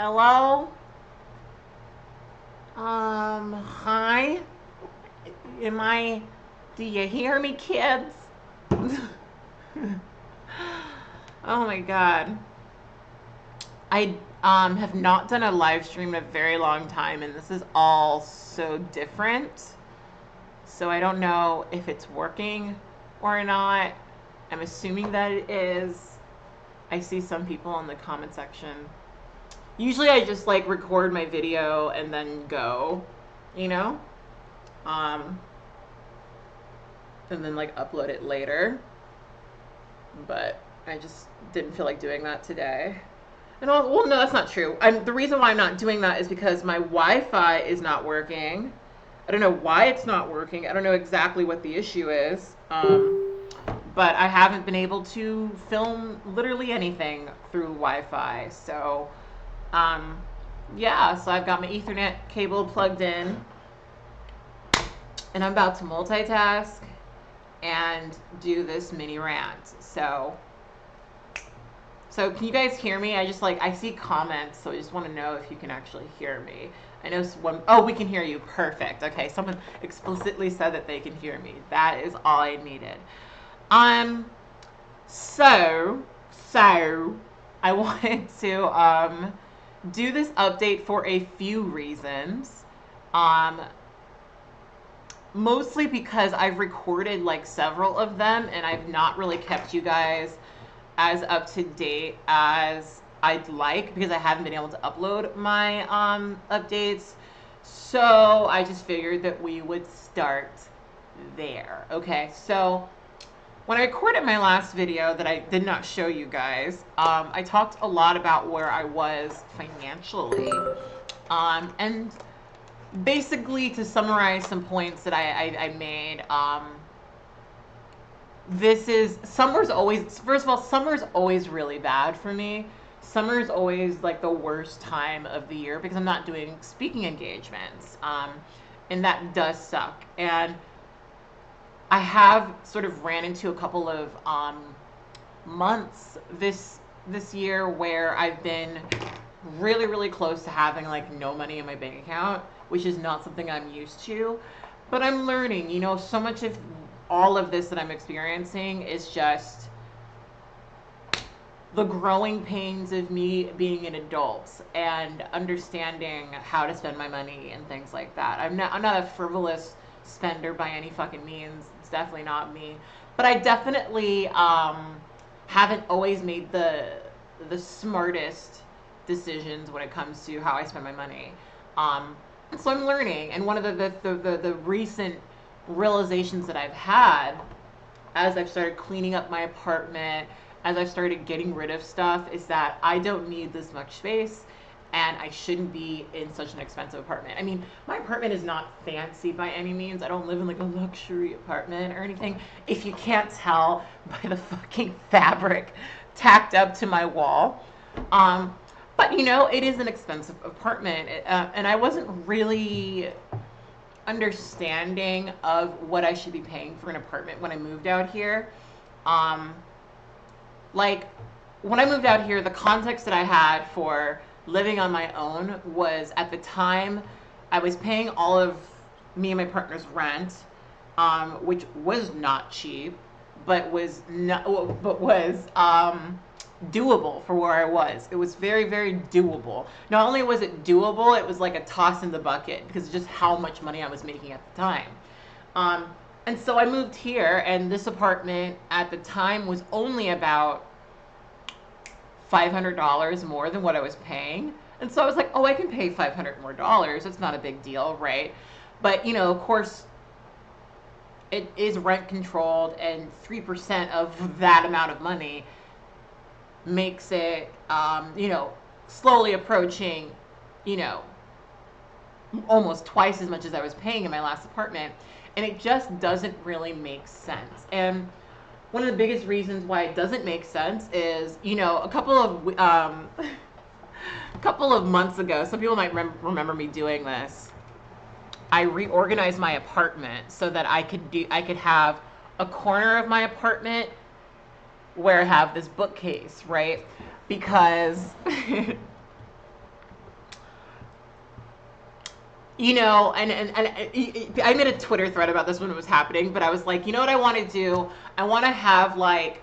Hello? Hi? Do you hear me, kids? Oh my god. I have not done a live stream in a very long time, and this is all so different. So I don't know if it's working or not. I'm assuming that it is. I see some people in the comment section. Usually I just like record my video and then go, you know? Um, and then like upload it later. But I just didn't feel like doing that today. And well, no, that's not true. The reason why I'm not doing that is because my Wi-Fi is not working. I don't know why it's not working. I don't know exactly what the issue is. But I haven't been able to film literally anything through Wi-Fi. So, yeah, so I've got my Ethernet cable plugged in, and I'm about to multitask and do this mini rant. So can you guys hear me? I see comments, so I just want to know if you can actually hear me. I know oh, we can hear you. Perfect. Okay, someone explicitly said that they can hear me. That is all I needed. So I wanted to do this update for a few reasons. Mostly because I've recorded like several of them, and I've not really kept you guys as up to date as I'd like, because I haven't been able to upload my updates. So I just figured that we would start there. Okay, so when I recorded my last video that I did not show you guys, I talked a lot about where I was financially, and basically, to summarize some points that I made, summer's always really bad for me. Summer's always like the worst time of the year because I'm not doing speaking engagements, and that does suck. And I have sort of ran into a couple of months this year where I've been really, really close to having like no money in my bank account, which is not something I'm used to. But I'm learning, so much of all of this that I'm experiencing is just the growing pains of me being an adult and understanding how to spend my money and things like that. I'm not a frivolous spender by any fucking means. It's definitely not me. But I definitely haven't always made the smartest decisions when it comes to how I spend my money. So I'm learning, and one of the recent realizations that I've had as I've started cleaning up my apartment, as I've started getting rid of stuff, is that I don't need this much space, and I shouldn't be in such an expensive apartment. I mean, my apartment is not fancy by any means. I don't live in like a luxury apartment or anything, if you can't tell by the fucking fabric tacked up to my wall. But it is an expensive apartment, and I wasn't really understanding of what I should be paying for an apartment when I moved out here. Like, when I moved out here, the context that I had for living on my own was, at the time, I was paying all of me and my partner's rent, which was not cheap, but was doable for where I was. It was very, very doable. Not only was it doable, it was like a toss in the bucket because of just how much money I was making at the time. And so I moved here, and this apartment at the time was only about $500 more than what I was paying. And so I was like, oh, I can pay $500 more. It's not a big deal, right? But, of course, it is rent controlled, and 3% of that amount of money makes it, slowly approaching, almost twice as much as I was paying in my last apartment. And it just doesn't really make sense. And one of the biggest reasons why it doesn't make sense is, a couple of months ago, some people might remember me doing this. I reorganized my apartment so that I could have a corner of my apartment where I have this bookcase, right? Because you know, and I made a Twitter thread about this when it was happening, but I was like, you know what I want to do? I want to have like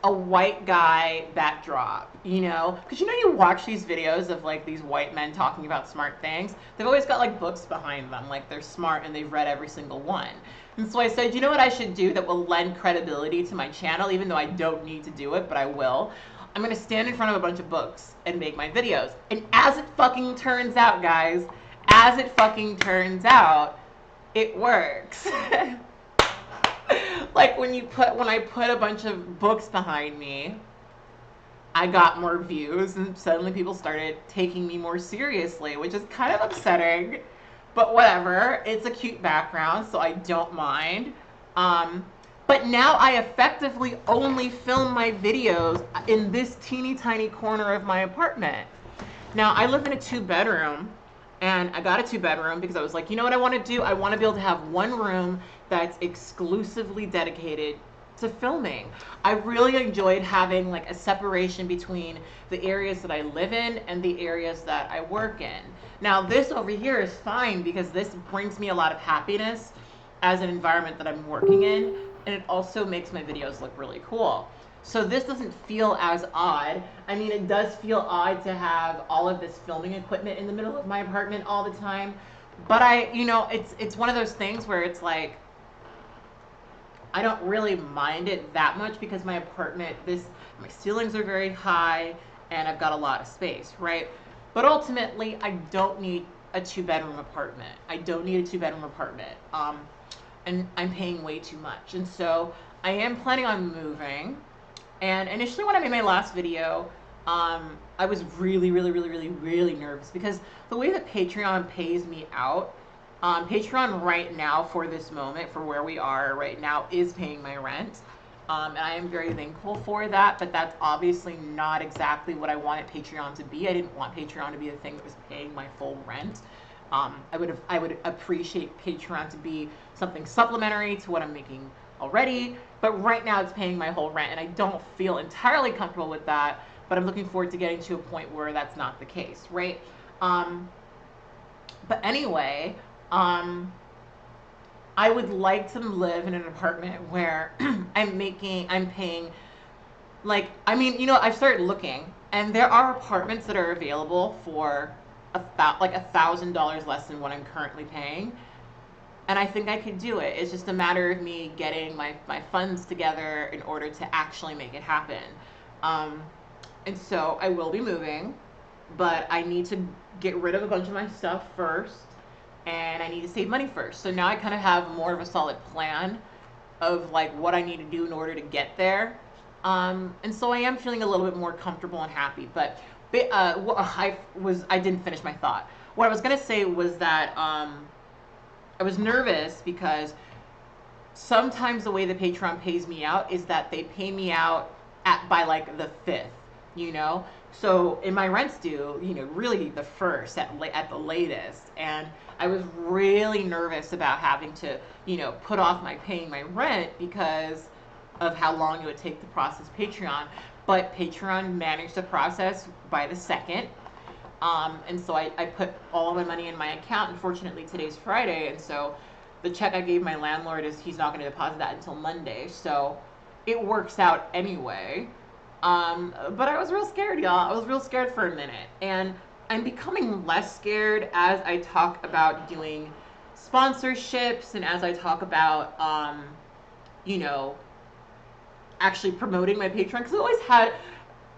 a white guy backdrop, you know, because you know you watch these videos of like these white men talking about smart things. They've always got like books behind them, like they're smart and they've read every single one. And so I said, you know what I should do that will lend credibility to my channel, even though I don't need to do it, but I will. I'm gonna stand in front of a bunch of books and make my videos. And as it fucking turns out, guys, as it fucking turns out, it works. Like when I put a bunch of books behind me, I got more views and suddenly people started taking me more seriously, which is kind of upsetting, but whatever. It's a cute background, so I don't mind. But now I effectively only film my videos in this teeny tiny corner of my apartment. Now I live in a 2-bedroom, and I got a 2-bedroom because I was like, you know what I want to do? I want to be able to have one room that's exclusively dedicated to filming. I really enjoyed having like a separation between the areas that I live in and the areas that I work in. Now this over here is fine because this brings me a lot of happiness as an environment that I'm working in, and it also makes my videos look really cool. So this doesn't feel as odd. I mean, it does feel odd to have all of this filming equipment in the middle of my apartment all the time, but you know, it's one of those things where it's like, I don't really mind it that much because my apartment, my ceilings are very high and I've got a lot of space, right? But ultimately, I don't need a 2-bedroom apartment. I don't need a 2-bedroom apartment. And I'm paying way too much. And so I am planning on moving. And initially when I made my last video, I was really nervous because the way that Patreon pays me out, Patreon right now for this moment, for where we are right now, is paying my rent. And I am very thankful for that, but that's obviously not exactly what I wanted Patreon to be. I didn't want Patreon to be the thing that was paying my full rent. I would appreciate Patreon to be something supplementary to what I'm making already, but right now it's paying my whole rent, and I don't feel entirely comfortable with that, but I'm looking forward to getting to a point where that's not the case, right? But anyway, I would like to live in an apartment where I'm paying, like, I mean, you know, I've started looking, and there are apartments that are available for like $1,000 less than what I'm currently paying. And I think I could do it. It's just a matter of me getting my funds together in order to actually make it happen. And so I will be moving, but I need to get rid of a bunch of my stuff first, and I need to save money first. So now I kind of have more of a solid plan of like what I need to do in order to get there. And so I am feeling a little bit more comfortable and happy. But I didn't finish my thought. What I was gonna say was that I was nervous because sometimes the way the Patreon pays me out is that they pay me out by like the 5th, you know? So in my rent's due, you know, really the 1st at the latest. And I was really nervous about having to, you know, put off paying my rent because of how long it would take to process Patreon. But Patreon managed the process by the 2nd. And so I put all of my money in my account. Unfortunately, today's Friday, and so the check I gave my landlord he's not going to deposit that until Monday. So it works out anyway. But I was real scared, y'all. I was real scared for a minute. And I'm becoming less scared as I talk about doing sponsorships and as I talk about, you know, actually promoting my Patreon. Because I've always had,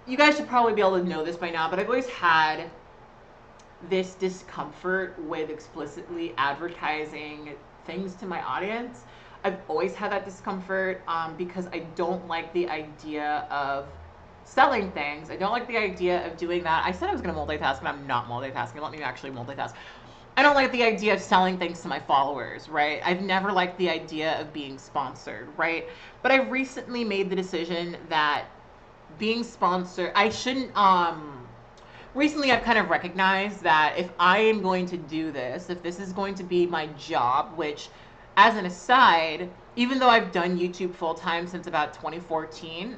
you guys should probably be able to know this by now, but I've always had this discomfort with explicitly advertising things to my audience. I've always had that discomfort because I don't like the idea of selling things. I don't like the idea of doing that. I said I was going to multitask, and I'm not multitasking. Let me actually multitask. I don't like the idea of selling things to my followers, right? I've never liked the idea of being sponsored, right? But I recently made the decision that being sponsored, I shouldn't, recently I've kind of recognized that if I am going to do this, if this is going to be my job, which, as an aside, even though I've done YouTube full-time since about 2014,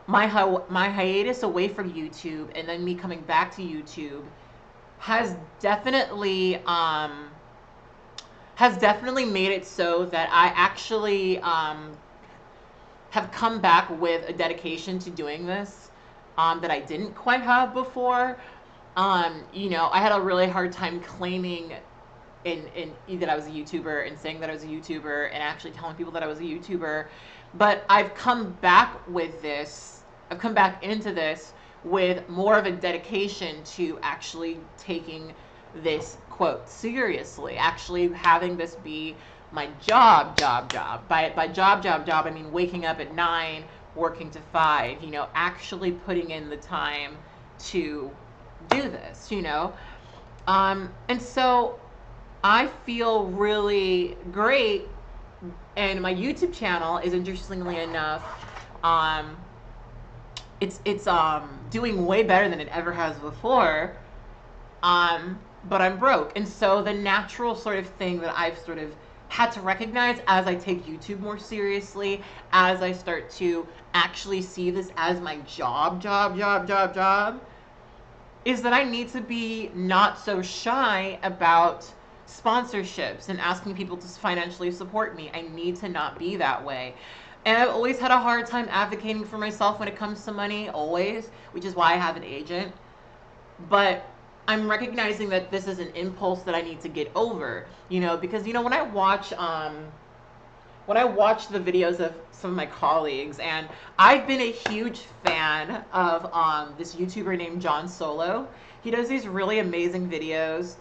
my hiatus away from YouTube and then me coming back to YouTube has definitely made it so that I actually have come back with a dedication to doing this that I didn't quite have before. I had a really hard time claiming in that I was a YouTuber and saying that I was a YouTuber and actually telling people that I was a YouTuber. But I've come back with this. I've come back into this with more of a dedication to actually taking this quote seriously, actually having this be my job. By job, I mean waking up at 9, working to 5, actually putting in the time to do this. And so I feel really great, and my YouTube channel is, interestingly enough, it's doing way better than it ever has before. But I'm broke, and so the natural sort of thing that I've sort of had to recognize as I take YouTube more seriously, as I start to actually see this as my job, is that I need to be not so shy about sponsorships and asking people to financially support me. I need to not be that way. And I've always had a hard time advocating for myself when it comes to money, always, which is why I have an agent. But I'm recognizing that this is an impulse that I need to get over, because when I watch the videos of some of my colleagues, and I've been a huge fan of this YouTuber named John Solo. He does these really amazing videos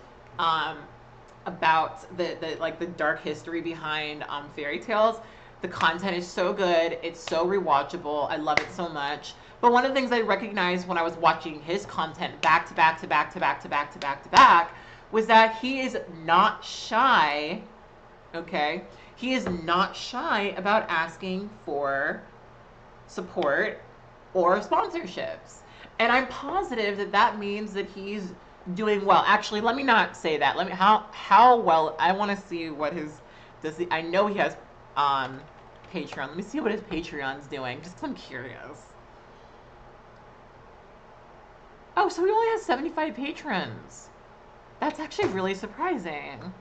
about the dark history behind fairy tales. The content is so good. It's so rewatchable. I love it so much. But one of the things I recognized when I was watching his content back to back was that he is not shy, okay? He is not shy about asking for support or sponsorships. And I'm positive that that means that he's doing well. Actually, let me not say that. How well, I want to see what I know he has Patreon. Let me see what his Patreon's doing, just because I'm curious. Oh, so he only has 75 patrons. That's actually really surprising.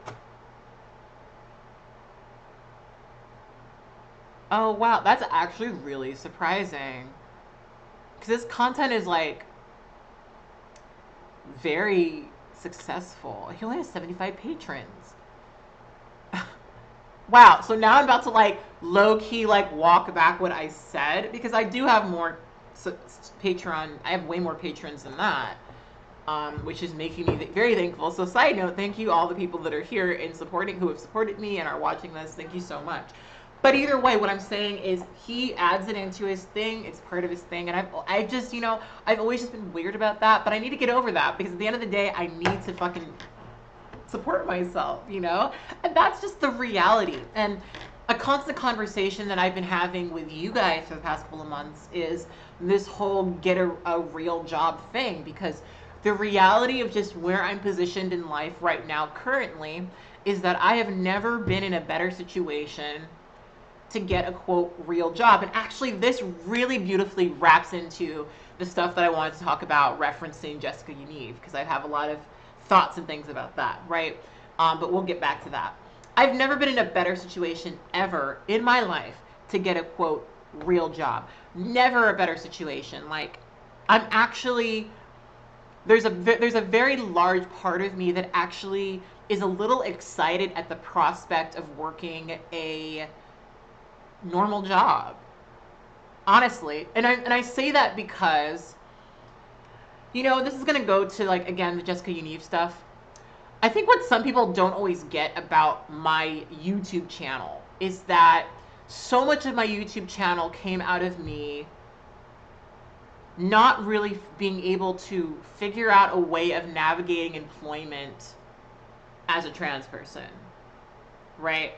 Oh, wow. That's actually really surprising. Because his content is, very successful. He only has 75 patrons. Wow. So now I'm about to, low-key, walk back what I said. Because I do have more Patreon. I have way more patrons than that. Which is making me very thankful. So side note, thank you all the people that are here and who have supported me and are watching this. Thank you so much. But either way, what I'm saying is he adds it into his thing. It's part of his thing. And I've just, I've always just been weird about that. But I need to get over that, because at the end of the day, I need to fucking support myself, And that's just the reality. And a constant conversation that I've been having with you guys for the past couple of months is this whole get a real job thing. Because the reality of just where I'm positioned in life right now currently is that I have never been in a better situation to get a quote real job. And actually this really beautifully wraps into the stuff that I wanted to talk about referencing Jessica Unive, because I have a lot of thoughts and things about that, right? But we'll get back to that. I've never been in a better situation ever in my life to get a quote real job. Never a better situation. I'm actually, there's a very large part of me that actually is a little excited at the prospect of working a normal job, honestly. And I say that because, this is going to go to, again, the Jessica Unive stuff. I think what some people don't always get about my YouTube channel is that so much of my YouTube channel came out of me not really being able to figure out a way of navigating employment as a trans person, right?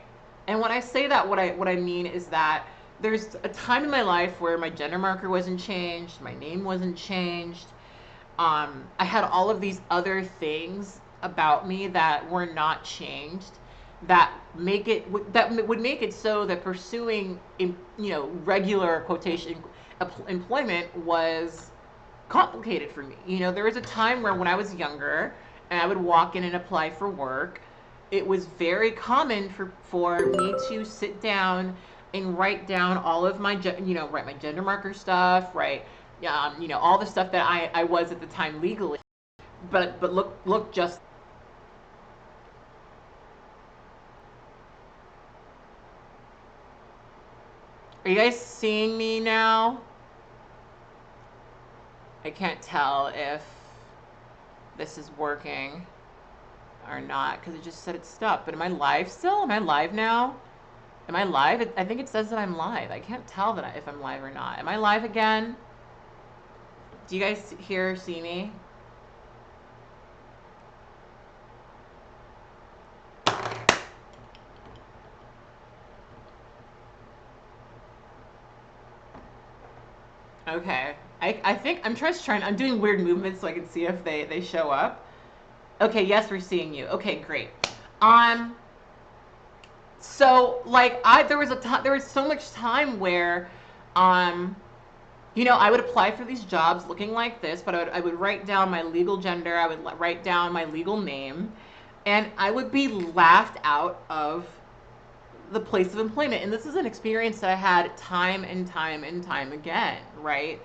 And when I say that, what I mean is that there's a time in my life where my gender marker wasn't changed, my name wasn't changed. I had all of these other things about me that were not changed, that would make it so that pursuing, regular quotation employment was complicated for me. There was a time where when I was younger and I would walk in and apply for work, it was very common for me to sit down and write down all of my, write my gender marker stuff, right? All the stuff that I was at the time legally. But look just. Are you guys seeing me now? I can't tell if this is working or not because it just said it stopped. But am I live still? Am I live now? Am I live? I think it says that I'm live. I can't tell if I'm live or not. Am I live again? Do you guys see me? Okay. I think I'm I'm doing weird movements so I can see if they show up. Okay, yes, we're seeing you. Okay, great. So like there was so much time where I would apply for these jobs looking like this, but I would write down my legal gender, I would write down my legal name, and I would be laughed out of the place of employment. And this is an experience that I had time and time and time again, right?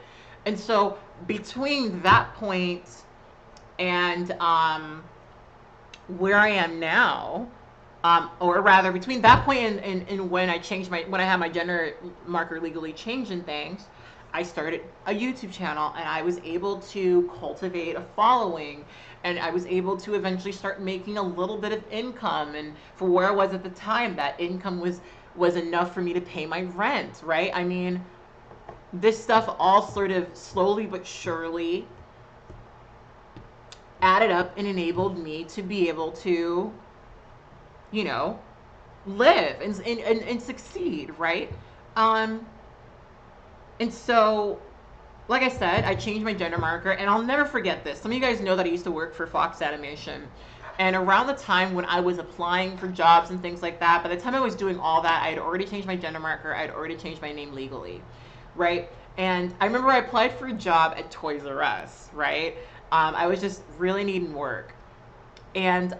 And so between that point and where I am now, or rather between that point and when I had my gender marker legally changed and things, I started a YouTube channel and I was able to cultivate a following, and I was able to eventually start making a little bit of income. And for where I was at the time, that income was enough for me to pay my rent, right? I mean, this stuff all sort of slowly but surely added up and enabled me to be able to, live and succeed, right? And so, like I said, I changed my gender marker, and I'll never forget this. Some of you guys know that I used to work for Fox Animation. And around the time when I was applying for jobs and things like that, by the time I was doing all that, I had already changed my gender marker. I had already changed my name legally, right? And I remember I applied for a job at Toys R Us, right? I was just really needing work. And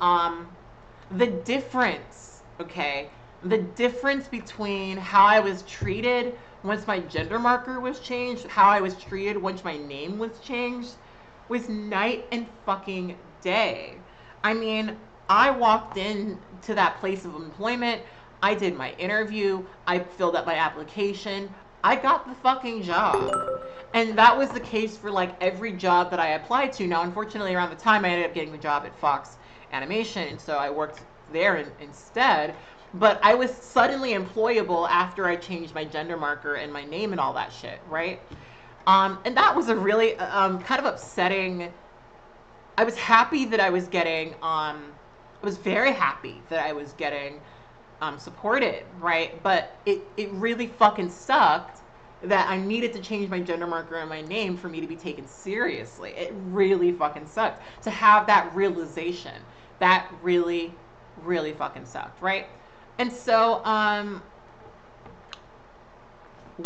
the difference, the difference between how I was treated once my gender marker was changed, how I was treated once my name was changed, was night and fucking day. I mean, I walked in to that place of employment, I did my interview, I filled out my application, I got the fucking job. And that was the case for like every job that I applied to. Now, unfortunately, around the time I ended up getting the job at Fox Animation, and so I worked there instead. But I was suddenly employable after I changed my gender marker and my name and all that shit, right? And that was a really kind of upsetting. I was happy that I was getting, I was very happy that I was getting supported, right? But it really fucking sucked that I needed to change my gender marker and my name for me to be taken seriously. It really fucking sucked to have that realization. That really, really fucking sucked, right? And so,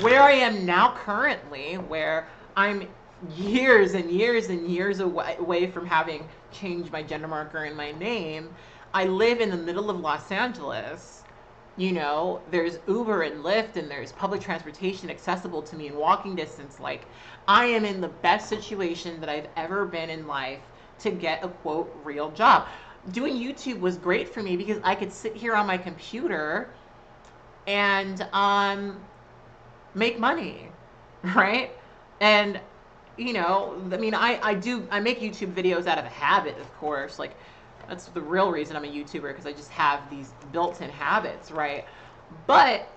where I am now currently, where I'm years and years and years away from having changed my gender marker and my name, I live in the middle of Los Angeles. There's Uber and Lyft, and there's public transportation accessible to me in walking distance. Like, I am in the best situation that I've ever been in life to get a quote real job. Doing YouTube was great for me because I could sit here on my computer and make money, right? And I make YouTube videos out of habit, of course. Like, that's the real reason I'm a YouTuber, because I just have these built-in habits, right? But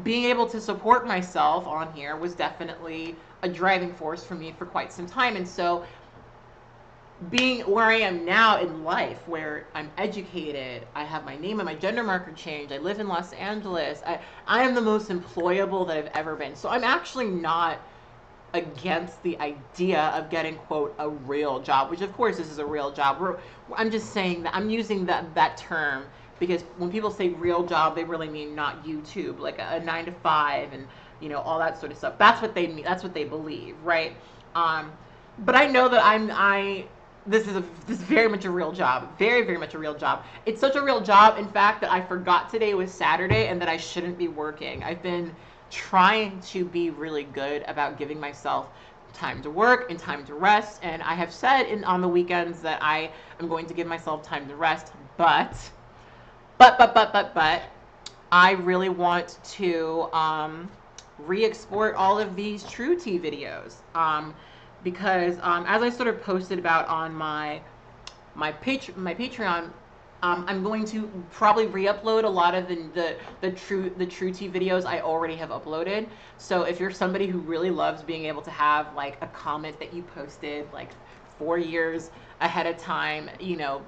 being able to support myself on here was definitely a driving force for me for quite some time. And so being where I am now in life, where I'm educated, I have my name and my gender marker changed, I live in Los Angeles, I am the most employable that I've ever been. So I'm actually not against the idea of getting, quote, a real job, which of course this is a real job. I'm just saying that I'm using that term because when people say real job, they really mean not YouTube, like a 9 to 5 and all that sort of stuff. That's what they mean. That's what they believe, right? But I know that this is very much a real job. Very, very much a real job. It's such a real job, in fact, that I forgot today was Saturday and that I shouldn't be working. I've been trying to be really good about giving myself time to work and time to rest. And I have said on the weekends that I am going to give myself time to rest, but I really want to re-export all of these True Tea videos. Because as I sort of posted about on my Patreon, I'm going to probably re-upload a lot of the True Tea videos I already have uploaded. So if you're somebody who really loves being able to have like a comment that you posted like 4 years ahead of time, you know,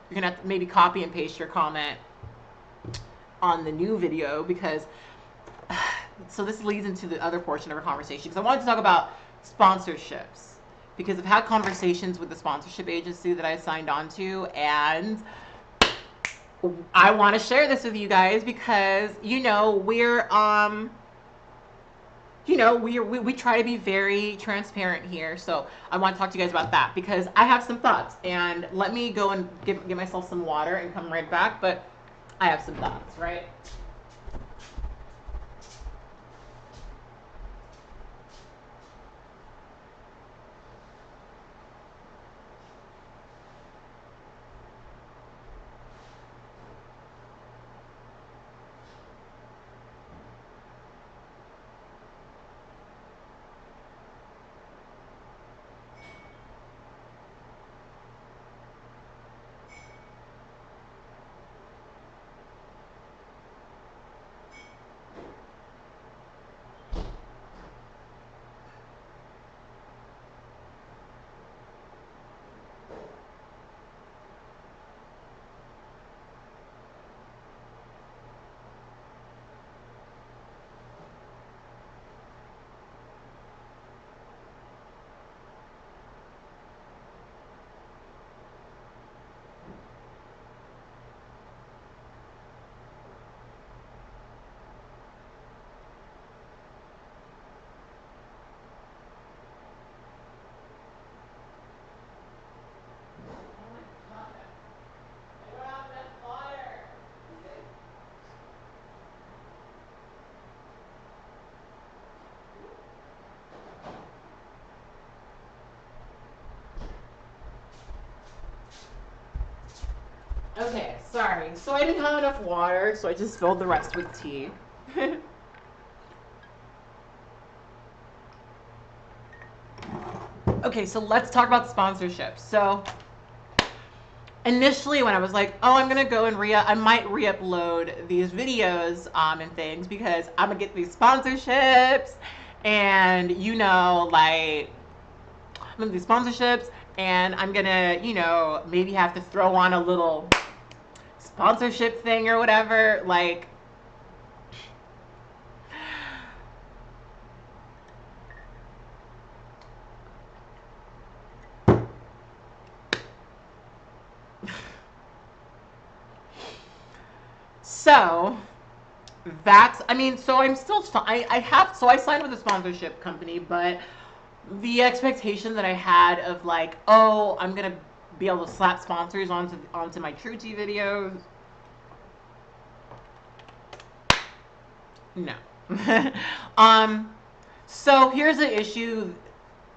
you're gonna have to maybe copy and paste your comment on the new video, because so this leads into the other portion of our conversation, because I wanted to talk about sponsorships, because I've had conversations with the sponsorship agency that I signed on to, and I want to share this with you guys because we try to be very transparent here. So I want to talk to you guys about that because I have some thoughts, and let me go and give myself some water and come right back, but I have some thoughts, right? Okay, sorry. So I didn't have enough water, so I just filled the rest with tea. Okay, so let's talk about sponsorships. So initially when I was like, oh, I'm gonna go and I might re-upload these videos and things because I'm gonna get these sponsorships, and like I'm gonna do sponsorships, and I'm gonna maybe have to throw on a little sponsorship thing or whatever, like so so I'm still I signed with a sponsorship company, but the expectation that I had of like, oh, I'm gonna be able to slap sponsors onto my True Tea videos, no. So here's the issue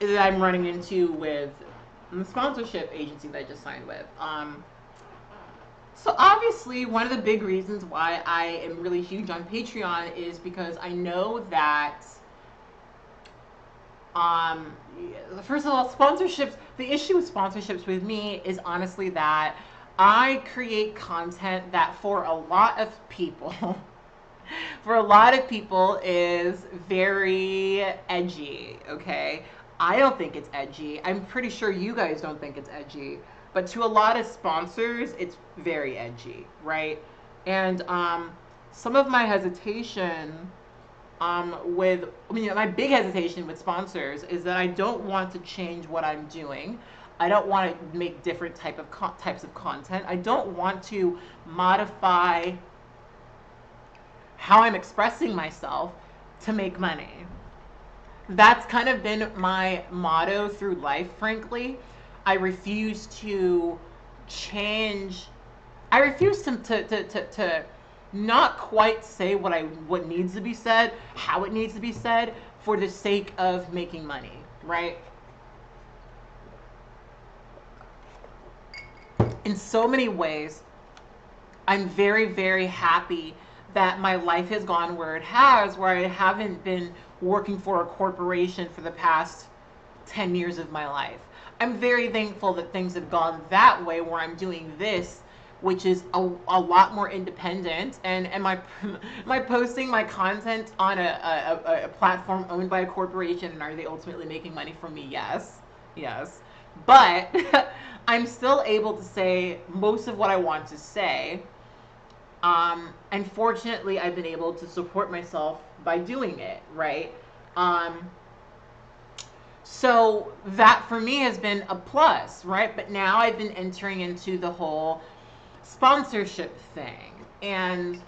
that I'm running into with the sponsorship agency that I just signed with. So obviously, one of the big reasons why I am really huge on Patreon is because I know that, first of all, sponsorships, the issue with sponsorships with me is honestly that I create content that for a lot of people, is very edgy, okay? I don't think it's edgy. I'm pretty sure you guys don't think it's edgy. But to a lot of sponsors, it's very edgy, right? And some of my hesitation my big hesitation with sponsors is that I don't want to change what I'm doing. I don't want to make different types of content. I don't want to modify how I'm expressing myself to make money. That's kind of been my motto through life, frankly. I refuse to change. I refuse to not quite say what needs to be said, how it needs to be said, for the sake of making money, right? In so many ways, I'm very, very happy that my life has gone where it has, where I haven't been working for a corporation for the past 10 years of my life. I'm very thankful that things have gone that way, where I'm doing this, which is a lot more independent. And am I posting my content on a platform owned by a corporation, and are they ultimately making money from me? Yes. Yes. But I'm still able to say most of what I want to say. And fortunately, I've been able to support myself by doing it, right? So that for me has been a plus, right? But now I've been entering into the whole sponsorship thing. And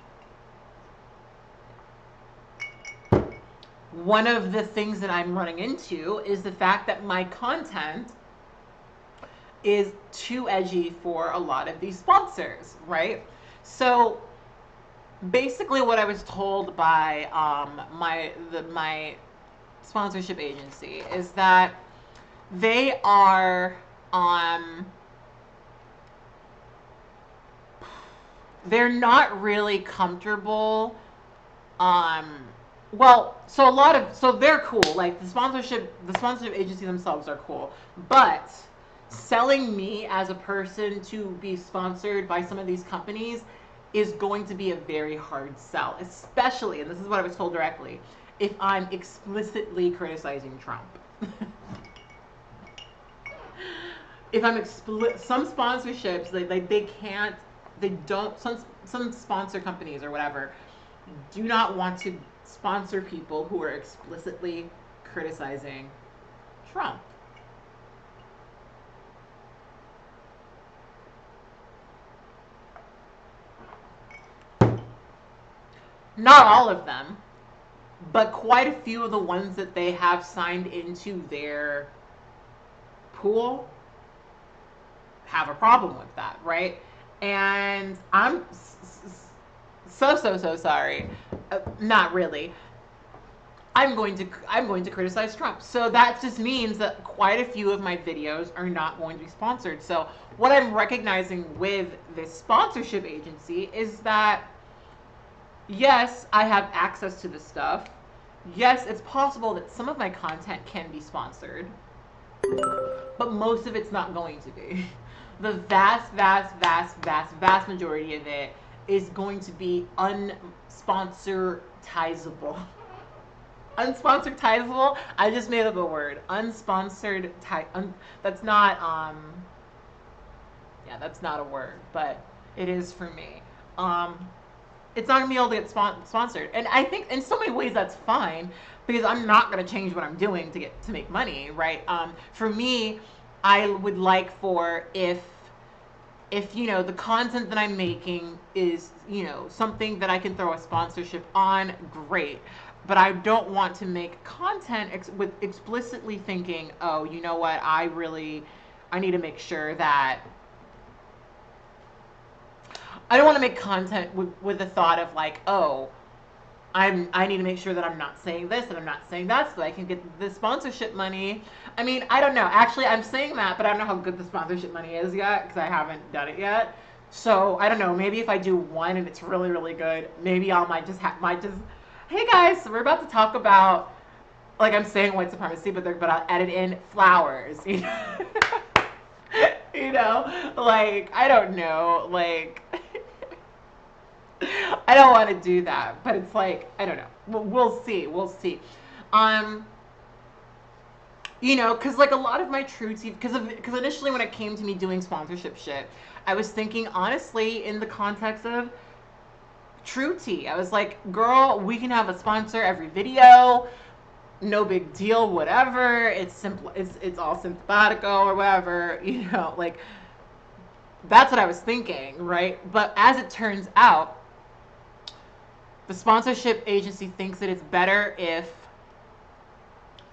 one of the things that I'm running into is the fact that my content is too edgy for a lot of these sponsors, right? So basically what I was told by my sponsorship agency is that they are they're not really comfortable. Well, so they're cool. Like the sponsorship agency themselves are cool, but selling me as a person to be sponsored by some of these companies is going to be a very hard sell, especially, and this is what I was told directly, if I'm explicitly criticizing Trump. If I'm some sponsorships, some sponsor companies or whatever do not want to sponsor people who are explicitly criticizing Trump. Not all of them, but quite a few of the ones that they have signed into their pool have a problem with that, right? And I'm so sorry. Not really. I'm going to criticize Trump. So that just means that quite a few of my videos are not going to be sponsored. So what I'm recognizing with this sponsorship agency is that yes, I have access to this stuff. Yes, it's possible that some of my content can be sponsored, but most of it's not going to be. The vast majority of it is going to be unsponsoritizable. Unsponsoritizable? I just made up a word. Unsponsored. That's not. Yeah, that's not a word, but it is for me. It's not gonna be able to get sponsored, and I think in so many ways that's fine, because I'm not gonna change what I'm doing to make money, right? For me, I would like for if the content that I'm making is something that I can throw a sponsorship on, great. But I don't want to make content with explicitly thinking, oh, you know what, I need to make sure that I don't want to make content with the thought of like, oh, I need to make sure that I'm not saying this and I'm not saying that so that I can get the sponsorship money. I mean, I don't know. Actually, I'm saying that, but I don't know how good the sponsorship money is yet because I haven't done it yet. So I don't know. Maybe if I do one and it's really, really good, maybe I might just. Hey guys, so we're about to talk about, like I'm saying white supremacy, but I'll edit in flowers. You know, like I don't know, like. I don't want to do that, but it's like, I don't know. We'll see. Because like a lot of my true tea, because initially when it came to me doing sponsorship shit, I was thinking honestly in the context of true tea. I was like, girl, we can have a sponsor every video, no big deal, whatever. It's simple. It's all simpatico or whatever. Like that's what I was thinking, right? But as it turns out, the sponsorship agency thinks that it's better if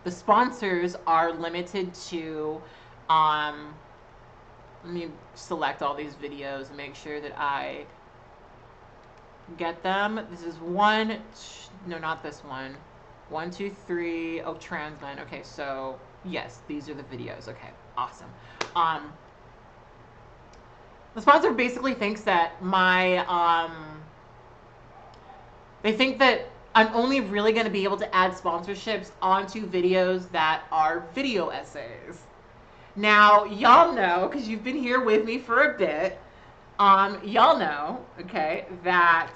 the sponsors are limited to let me select all these videos and make sure that I get them. This is one, no, not this one. 1, 2, 3. Oh, trans men. Okay, so yes, these are the videos. Okay, awesome. The sponsor basically thinks that they think that I'm only really going to be able to add sponsorships onto videos that are video essays. Now, y'all know, because you've been here with me for a bit, y'all know, okay, that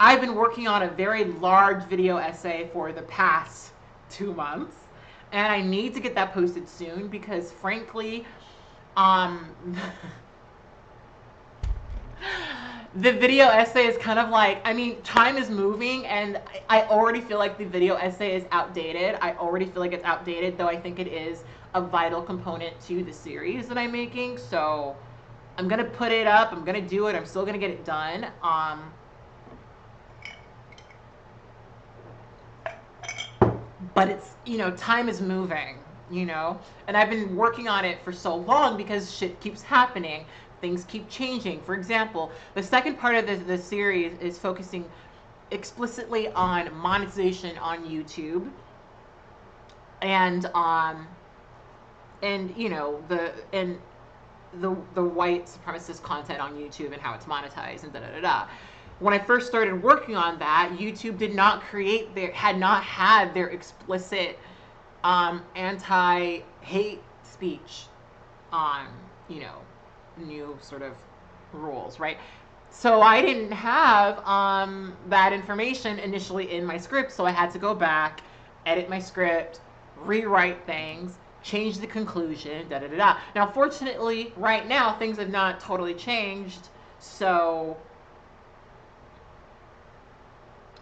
I've been working on a very large video essay for the past 2 months, and I need to get that posted soon because, frankly, the video essay is kind of like, I mean, time is moving, and I already feel like the video essay is outdated. I already feel like it's outdated, though I think it is a vital component to the series that I'm making. So I'm going to put it up. I'm going to do it. I'm still going to get it done. But it's, you know, time is moving, you know, and I've been working on it for so long because shit keeps happening. Things keep changing. For example, the second part of the series is focusing explicitly on monetization on YouTube and you know, the white supremacist content on YouTube and how it's monetized and da-da-da-da. When I first started working on that, YouTube did not had not had their explicit anti-hate speech you know, new sort of rules, right? So I didn't have that information initially in my script, so I had to go back, edit my script, rewrite things, change the conclusion, da-da-da-da. Now, fortunately, right now, things have not totally changed, so,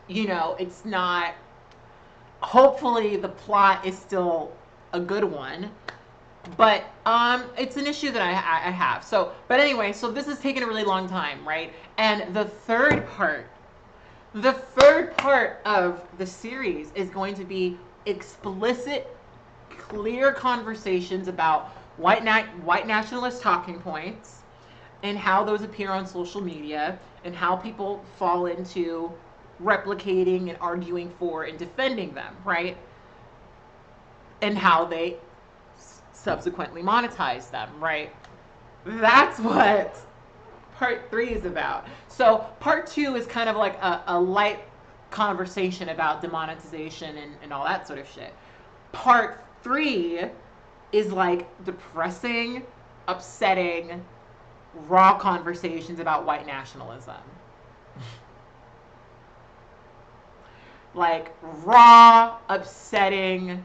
you know, it's not, hopefully the plot is still a good one, but it's an issue that I have. So, but anyway, so this has taken a really long time, right? And the third part of the series is going to be explicit, clear conversations about white nationalist talking points and how those appear on social media and how people fall into replicating and arguing for and defending them, right? And how they subsequently monetize them, right? That's what part 3 is about. So part 2 is kind of like a light conversation about demonetization and all that sort of shit. Part 3 is like depressing, upsetting, raw conversations about white nationalism. Like raw, upsetting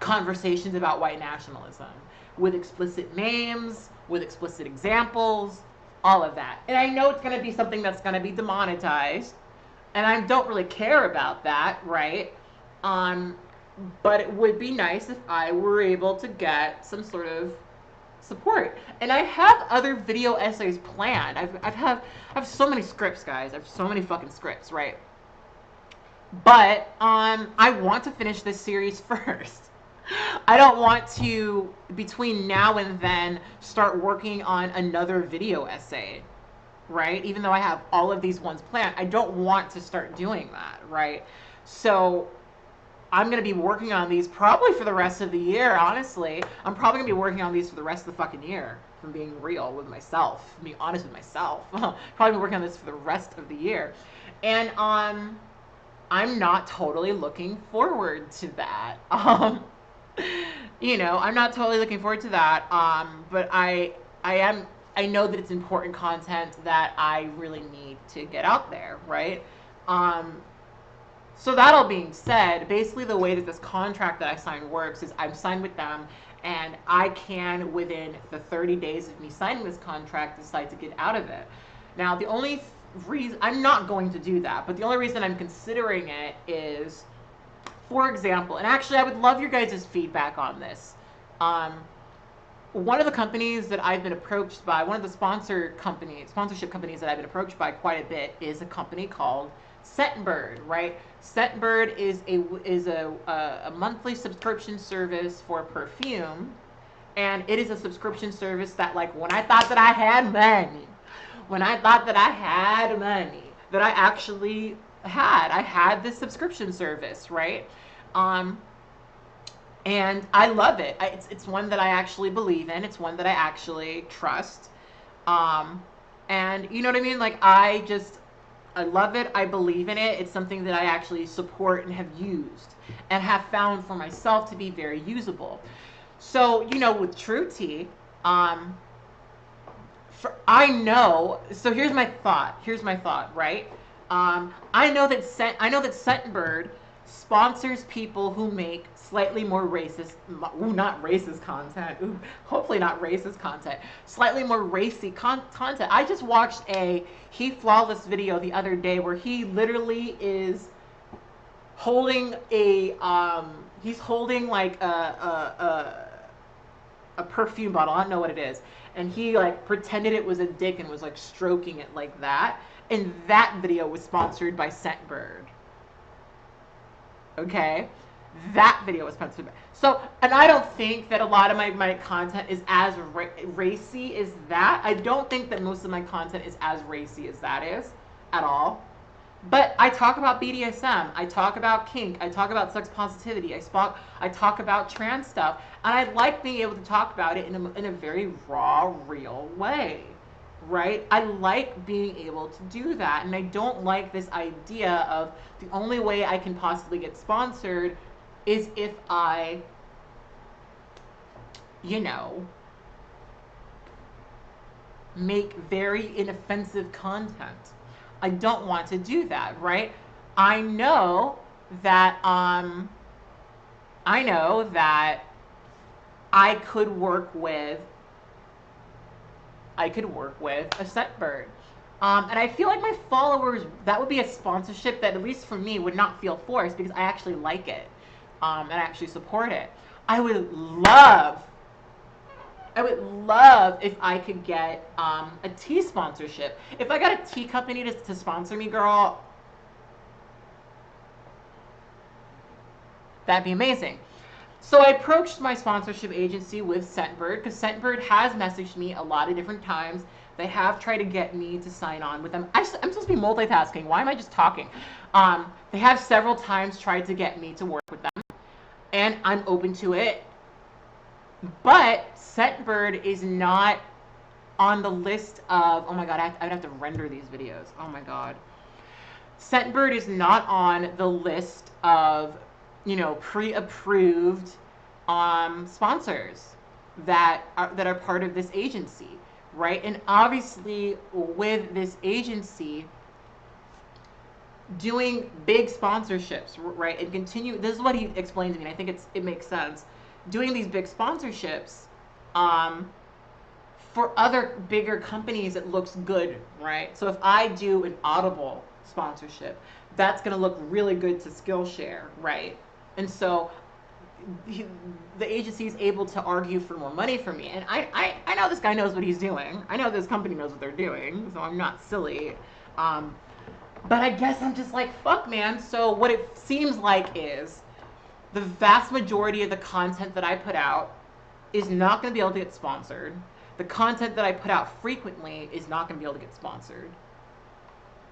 conversations about white nationalism with explicit names, with explicit examples, all of that. And I know it's going to be something that's going to be demonetized, and I don't really care about that, right? But it would be nice if I were able to get some sort of support. And I have other video essays planned. I have so many scripts, guys. I have so many fucking scripts, right? But I want to finish this series first. I don't want to, between now and then, start working on another video essay, right? Even though I have all of these ones planned, I don't want to start doing that, right? So I'm going to be working on these probably for the rest of the year, honestly. I'm probably going to be working on these for the rest of the fucking year, if I'm being real with myself, being honest with myself. Probably be working on this for the rest of the year. And I'm not totally looking forward to that. You know, I'm not totally looking forward to that. But I know that it's important content that I really need to get out there, right? So that all being said, basically the way that this contract that I signed works is I'm signed with them, and I can, within the 30 days of me signing this contract, decide to get out of it. Now, the only reason, I'm not going to do that, but the only reason I'm considering it is, for example, and actually I would love your guys' feedback on this. One of the companies that I've been approached by, one of the sponsorship companies that I've been approached by quite a bit is a company called Scentbird, right? Scentbird is a monthly subscription service for perfume, And it is a subscription service that, like, when I thought that I had money, that I actually I had this subscription service, right? And I love it. It's one that I actually believe in. It's one that I actually trust. And you know what I mean? Like, I love it. I believe in it. It's something that I actually support and have used and have found for myself to be very usable. So, you know, with True Tea, I know. So here's my thought. Right? I know that Scentbird sponsors people who make slightly more racist, not racist content. Hopefully not racist content. Slightly more racy content. I just watched a He Flawless video the other day where he literally is holding he's holding like a perfume bottle. I don't know what it is. And he like pretended it was a dick and was like stroking it like that. And that video was sponsored by Scentbird. Okay? That video was sponsored by. So, and I don't think that a lot of my content is as racy as that. I don't think that most of my content is as racy as that is at all. But I talk about BDSM, I talk about kink, I talk about sex positivity, I talk about trans stuff, and I like being able to talk about it in a very raw, real way, right? I like being able to do that, and I don't like this idea of the only way I can possibly get sponsored is if I, you know, make very inoffensive content. I don't want to do that, right? I know that I could work with a Scentbird. And I feel like my followers, that would be a sponsorship that, at least for me, would not feel forced because I actually like it. And I actually support it. I would love if I could get a tea sponsorship. If I got a tea company to sponsor me, girl, that'd be amazing. So I approached my sponsorship agency with Scentbird because Scentbird has messaged me a lot of different times. They have tried to get me to sign on with them. I'm supposed to be multitasking. Why am I just talking? They have several times tried to get me to work with them, and I'm open to it. But Scentbird is not on the list of, oh my God, I'd have to render these videos. Oh my God. Scentbird is not on the list of, you know, pre-approved sponsors that are part of this agency, right? And obviously with this agency doing big sponsorships, right? And this is what he explained to me, and I think it makes sense. Doing these big sponsorships for other bigger companies, it looks good, right? So if I do an Audible sponsorship, that's going to look really good to Skillshare, right? And so the agency is able to argue for more money for me. And I know this guy knows what he's doing. I know this company knows what they're doing, so I'm not silly. But I guess I'm just like, fuck, man. So what it seems like is the vast majority of the content that I put out is not going to be able to get sponsored. The content that I put out frequently is not going to be able to get sponsored.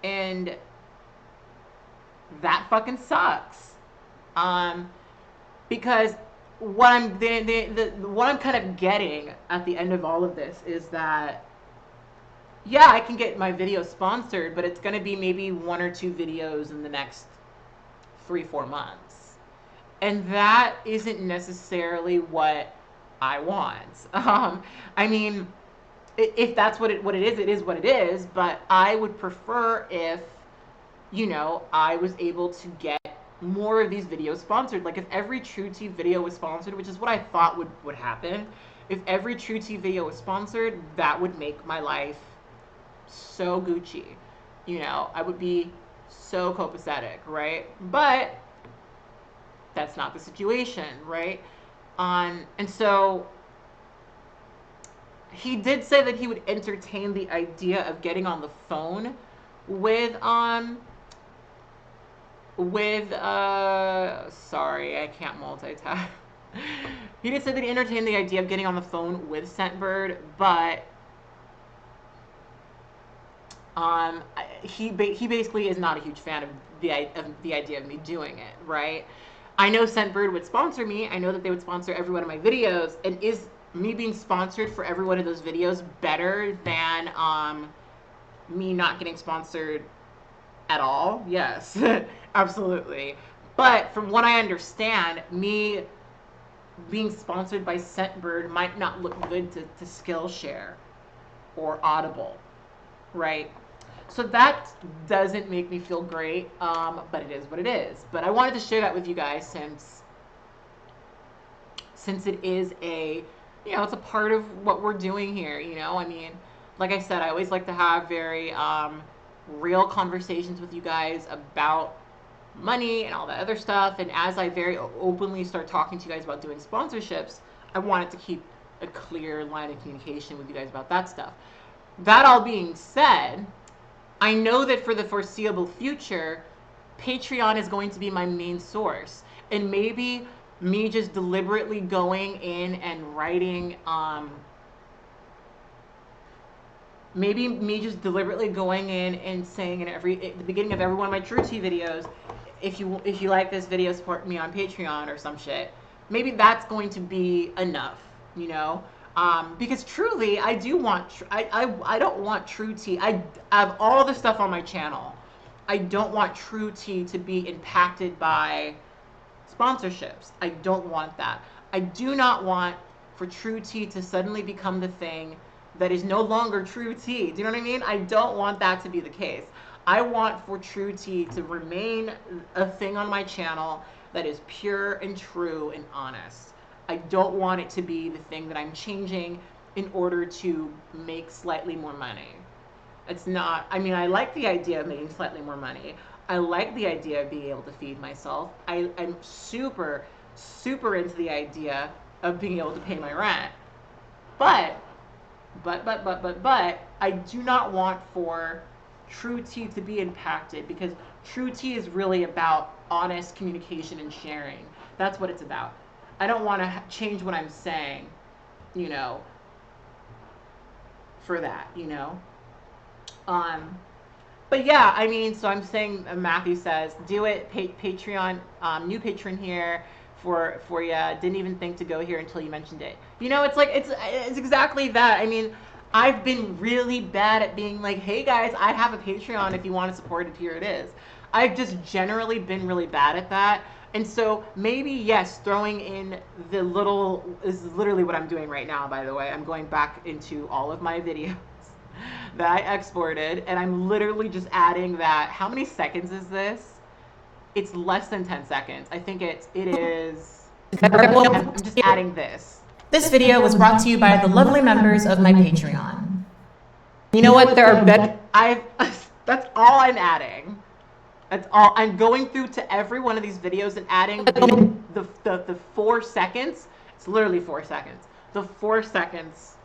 And that fucking sucks. Because what I'm kind of getting at the end of all of this is that, yeah, I can get my video sponsored, but it's going to be maybe 1 or 2 videos in the next 3-4 months. And that isn't necessarily what I want. I mean, if that's what it is what it is, but I would prefer if, you know, I was able to get more of these videos sponsored. Like if every True Tea video was sponsored, which is what I thought would happen, if every True Tea video was sponsored, that would make my life so Gucci. You know, I would be so copacetic, right? But that's not the situation, right? And so he did say that he would entertain the idea of getting on the phone with sorry, I can't multitask. He did say that he entertained the idea of getting on the phone with Scentbird, but he basically is not a huge fan of the idea of me doing it, right? I know Scentbird would sponsor me. I know that they would sponsor every one of my videos. And is me being sponsored for every one of those videos better than me not getting sponsored at all? Yes, absolutely. But from what I understand, me being sponsored by Scentbird might not look good to Skillshare or Audible, right? So that doesn't make me feel great, but it is what it is. But I wanted to share that with you guys since it is a, it's a part of what we're doing here, I mean, like I said, I always like to have very real conversations with you guys about money and all that other stuff. And as I very openly start talking to you guys about doing sponsorships, I wanted to keep a clear line of communication with you guys about that stuff. That all being said, I know that for the foreseeable future, Patreon is going to be my main source. And maybe me just deliberately going in and writing, maybe me just deliberately going in and saying at the beginning of every one of my True Tea videos, if you like this video, support me on Patreon or some shit. Maybe that's going to be enough, because truly, I do want, I don't want True Tea. I have all the stuff on my channel. I don't want True Tea to be impacted by sponsorships. I don't want that. I do not want for True Tea to suddenly become the thing that is no longer True Tea. Do you know what I mean? I don't want that to be the case. I want for True Tea to remain a thing on my channel that is pure and true and honest. I don't want it to be the thing that I'm changing in order to make slightly more money. It's not, I mean, I like the idea of making slightly more money. I like the idea of being able to feed myself. I'm super, super into the idea of being able to pay my rent. But I do not want for True Tea to be impacted, because True Tea is really about honest communication and sharing. That's what it's about. I don't want to change what I'm saying, for that, But yeah, I mean, so I'm saying, Matthew says, do it, Patreon, new patron here for you. Didn't even think to go here until you mentioned it. It's like, it's exactly that. I mean, I've been really bad at being like, hey guys, I have a Patreon. If you want to support it, here it is. I've just generally been really bad at that. And so maybe, yes, throwing in the little, this is literally what I'm doing right now, by the way. I'm going back into all of my videos that I exported, and I'm literally just adding that. How many seconds is this? It's less than 10 seconds. I think it is, I'm just adding this. This video was brought to you by the lovely members of my Patreon. You know what? There are that's all I'm adding. That's all. I'm going through to every one of these videos and adding the 4 seconds. It's literally 4 seconds. The 4 seconds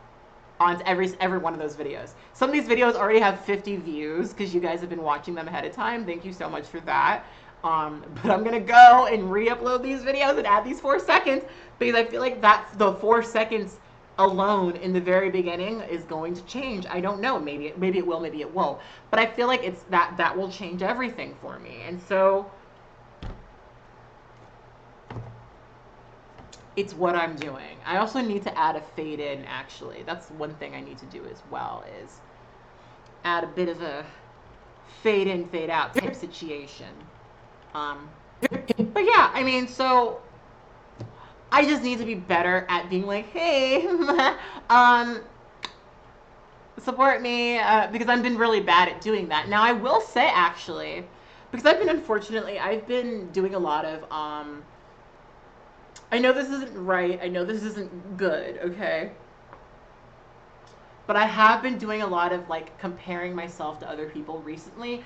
on every one of those videos. Some of these videos already have 50 views because you guys have been watching them ahead of time. Thank you so much for that. But I'm gonna go and re-upload these videos and add these 4 seconds, because I feel like the 4 seconds alone in the very beginning is going to change. I don't know. Maybe it will. Maybe it won't. But I feel like it's that will change everything for me. And so it's what I'm doing. I also need to add a fade in. Actually, that's one thing I need to do as well, is add a bit of a fade in, fade out type situation. But yeah, I mean, so I just need to be better at being like, hey, support me, because I've been really bad at doing that. Now, I will say, actually, because I've been doing a lot of, I know this isn't right, I know this isn't good, okay? But I have been doing a lot of, like, comparing myself to other people recently.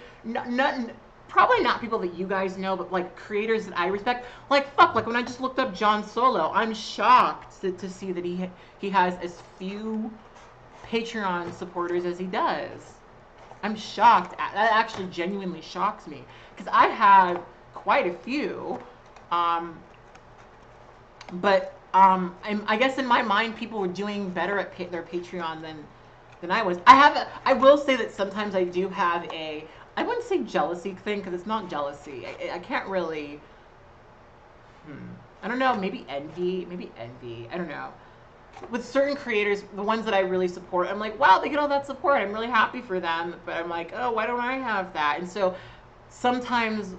Probably not people that you guys know, but like creators that I respect. Like, fuck, like when I just looked up John Solo, I'm shocked to see that he has as few Patreon supporters as he does. I'm shocked. That actually genuinely shocks me, because I have quite a few. But I guess in my mind, people were doing better at their Patreon than I was. I will say that sometimes I do have I wouldn't say jealousy thing, because it's not jealousy. I can't really, I don't know, maybe envy, I don't know. With certain creators, the ones that I really support, I'm like, wow, they get all that support. I'm really happy for them. But I'm like, oh, why don't I have that? And so sometimes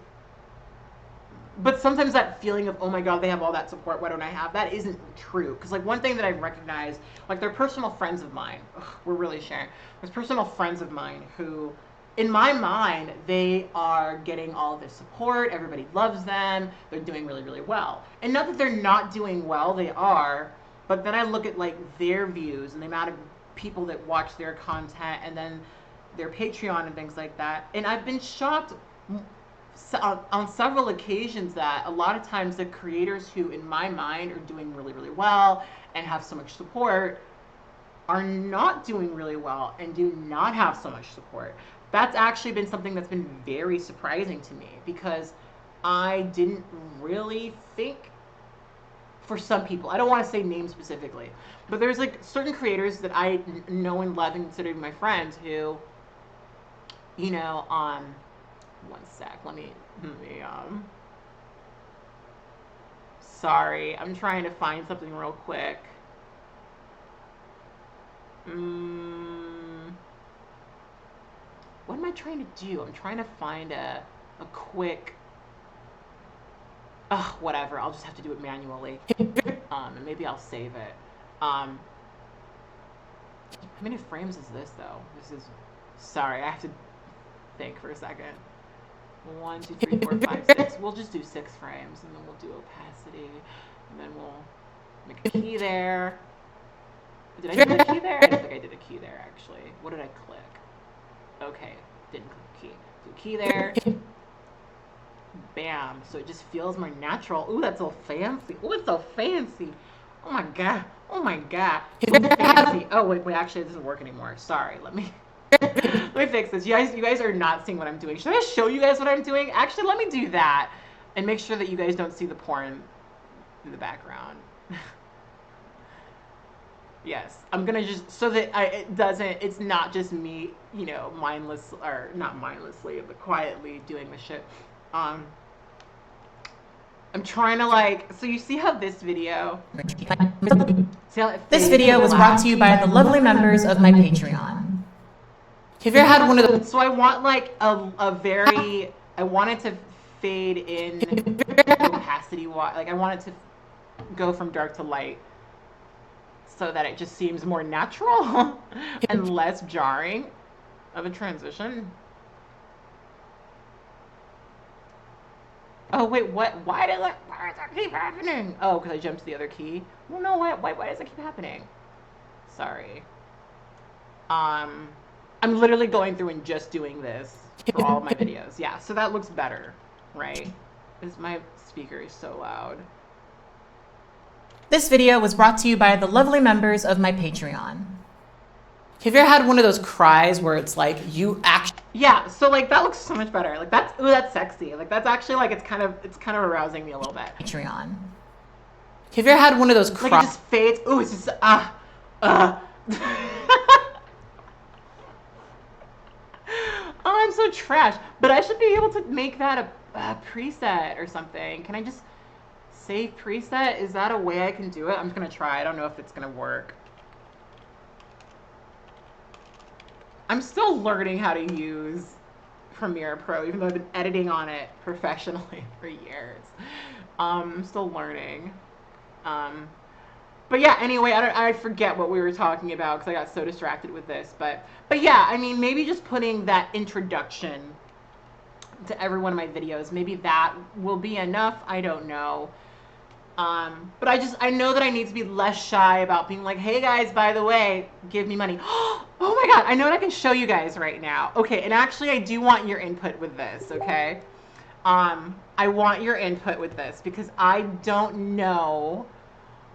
that feeling of, oh my God, they have all that support, why don't I have that, isn't true. Because like one thing that I've recognized, like they're personal friends of mine. Ugh, we're really sharing. There's personal friends of mine who, in my mind, they are getting all of this support. Everybody loves them. They're doing really, really well. And not that they're not doing well, they are. But then I look at like their views and the amount of people that watch their content and then their Patreon and things like that. And I've been shocked on several occasions that a lot of times the creators who in my mind are doing really, really well and have so much support are not doing really well and do not have so much support. That's actually been something that's been very surprising to me, because I didn't really think, for some people, I don't want to say names specifically, but there's like certain creators that I know and love and consider my friends who, you know, one sec, let me sorry, I'm trying to find something real quick. What am I trying to do? I'm trying to find a quick, whatever, I'll just have to do it manually. And maybe I'll save it. How many frames is this though? This is, sorry, I have to think for a second. 1, 2, 3, 4, 5, 6. We'll just do 6 frames, and then we'll do opacity, and then we'll make a key there. Did I do a key there? I don't think I did a key there, actually. What did I click? Okay, didn't click key. So key there. Bam. So it just feels more natural. Ooh, that's so fancy. Ooh, it's so fancy. Oh my God. Oh my God. So fancy. Oh, wait, actually, it doesn't work anymore. Sorry, let me fix this. You guys are not seeing what I'm doing. Should I show you guys what I'm doing? Actually, let me do that and make sure that you guys don't see the porn in the background. Yes, I'm gonna just, so that it's not just me, you know, not mindlessly, but quietly doing the shit. I'm trying to like, so you see how this video, This video was brought to you by the lovely members of my Patreon. Have you ever had one of those? So I want like I want it to fade in opacity, like I want it to go from dark to light, so that it just seems more natural and less jarring of a transition. Oh wait, what? Why does that keep happening? Oh, because I jumped to the other key. Well, no, why does that keep happening? Sorry. I'm literally going through and just doing this for all of my videos. Yeah, so that looks better, right? Because my speaker is so loud. This video was brought to you by the lovely members of my Patreon. Have you ever had one of those cries where it's like you actually... Yeah, so like that looks so much better. Like that's, ooh, that's sexy. Like that's actually like, it's kind of arousing me a little bit. Patreon. Have you ever had one of those cries? Like it just fades. Ooh, it's just, Oh, I'm so trash. But I should be able to make that a preset or something. Can I just save preset? Is that a way I can do it? I'm just gonna try. I don't know if it's gonna work. I'm still learning how to use Premiere Pro, even though I've been editing on it professionally for years. I'm still learning. But yeah, anyway, I forget what we were talking about because I got so distracted with this. But yeah, I mean, maybe just putting that introduction to every one of my videos, maybe that will be enough. I don't know. But I know that I need to be less shy about being like, hey guys, by the way, give me money. Oh my God, I know what I can show you guys right now. Okay, and actually I do want your input with this, okay? I want your input with this because I don't know.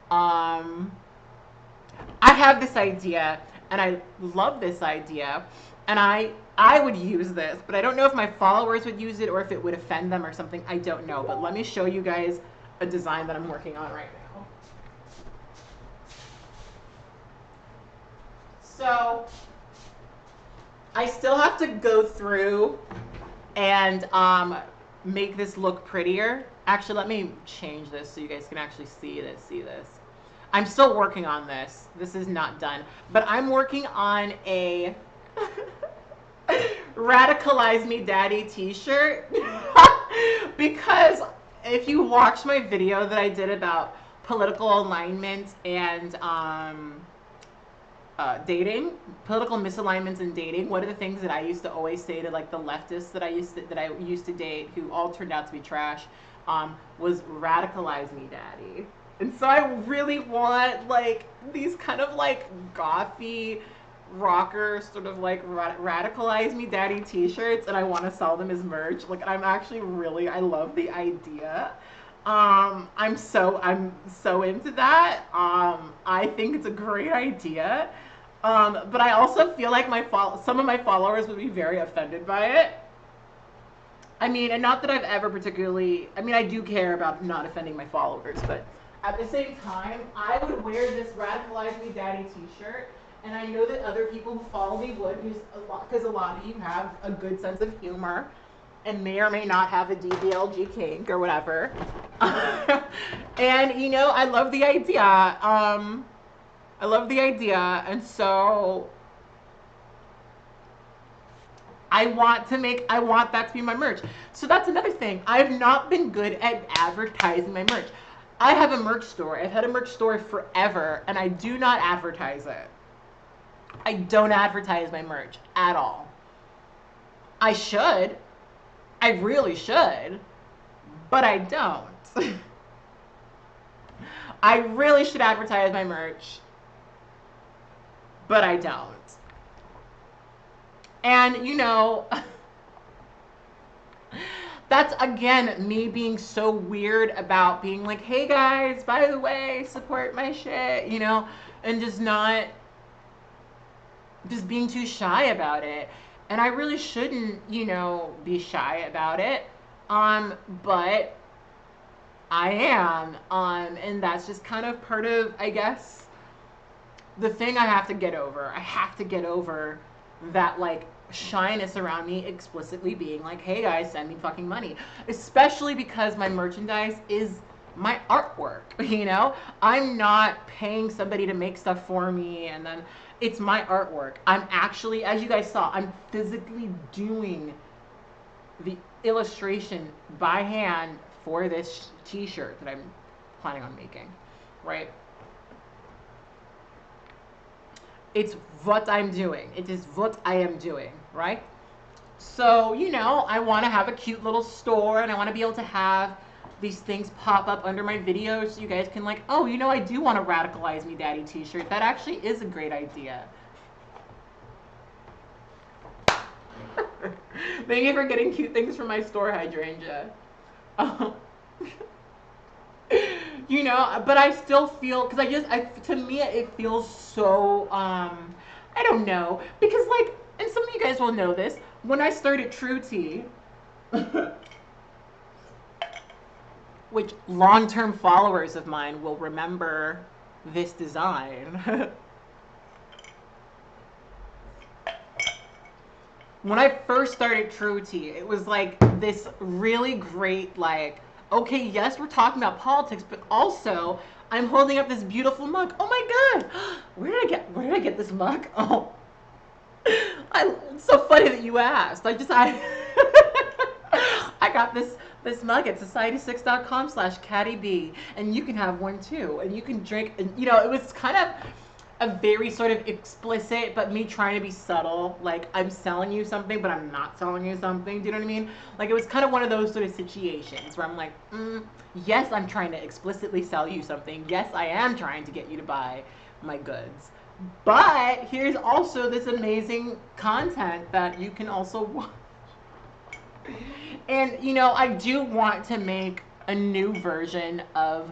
I have this idea and I love this idea and I would use this, but I don't know if my followers would use it or if it would offend them or something. I don't know, but let me show you guys a design that I'm working on right now. So I still have to go through and make this look prettier. Actually, let me change this so you guys can actually see this. I'm still working on this. This is not done. But I'm working on a Radicalize Me Daddy t-shirt. Because if you watch my video that I did about political alignment and dating, political misalignments in dating, one of the things that I used to always say to like the leftists that I used to date, who all turned out to be trash, was radicalize me daddy. And so I really want like these kind of like gothy rocker sort of like radicalize me daddy t-shirts, and I want to sell them as merch. Like I'm actually really, I love the idea. I'm so into that. I think it's a great idea. But I also feel like some of my followers would be very offended by it. I mean, and not that I've ever particularly, I mean, I do care about not offending my followers, but at the same time, I would wear this Radicalize Me Daddy t-shirt, and I know that other people who follow me would, because a lot of you have a good sense of humor and may or may not have a DBLG kink or whatever. And, you know, I love the idea. And so I want that to be my merch. So that's another thing. I've not been good at advertising my merch. I have a merch store. I've had a merch store forever, and I do not advertise it. I don't advertise my merch at all. I should. I really should, but I don't. I really should advertise my merch, but I don't. And, you know, that's, again, me being so weird about being like, hey, guys, by the way, support my shit, you know, and just being too shy about it. And I really shouldn't, you know, be shy about it. But I am. And that's just kind of part of, I guess, the thing I have to get over. I have to get over that, like, shyness around me explicitly being like, hey guys, send me fucking money. Especially because my merchandise is my artwork, you know? I'm not paying somebody to make stuff for me, and then it's my artwork. I'm actually, as you guys saw, I'm physically doing the illustration by hand for this t-shirt that I'm planning on making, right? It's what I'm doing. It is what I am doing, right? So, you know, I want to have a cute little store, and I want to be able to have these things pop up under my videos so you guys can like, oh, you know, I do want a Radicalize Me Daddy t-shirt. That actually is a great idea. Thank you for getting cute things from my store, Hydrangea. You know, but I still feel, because to me, it feels so, I don't know, because like, and some of you guys will know this, when I started True Tea, which long-term followers of mine will remember this design. When I first started True Tea, it was like this really great, like, okay, yes, we're talking about politics, but also I'm holding up this beautiful mug. Oh my God, where did I get this mug? Oh, it's so funny that you asked. I got this mug at society6.com/CattyB, and you can have one too, and you can drink. And you know, it was kind of a very sort of explicit, but me trying to be subtle. Like, I'm selling you something, but I'm not selling you something. Do you know what I mean? Like, it was kind of one of those sort of situations where I'm like, yes, I'm trying to explicitly sell you something. Yes, I am trying to get you to buy my goods. But here's also this amazing content that you can also watch. And, you know, I do want to make a new version of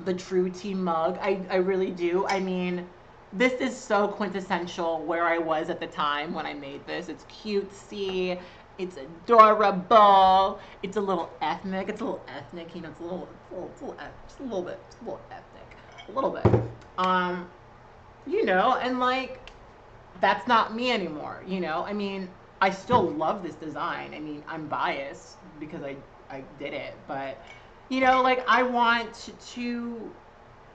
the True Tea mug. I really do. I mean, this is so quintessential where I was at the time when I made this. It's cutesy. It's adorable. It's a little ethnic. You know, it's a little ethnic. A little bit. you know, and like, that's not me anymore, you know? I mean, I still love this design. I mean, I'm biased because I did it, but, you know, like, I want to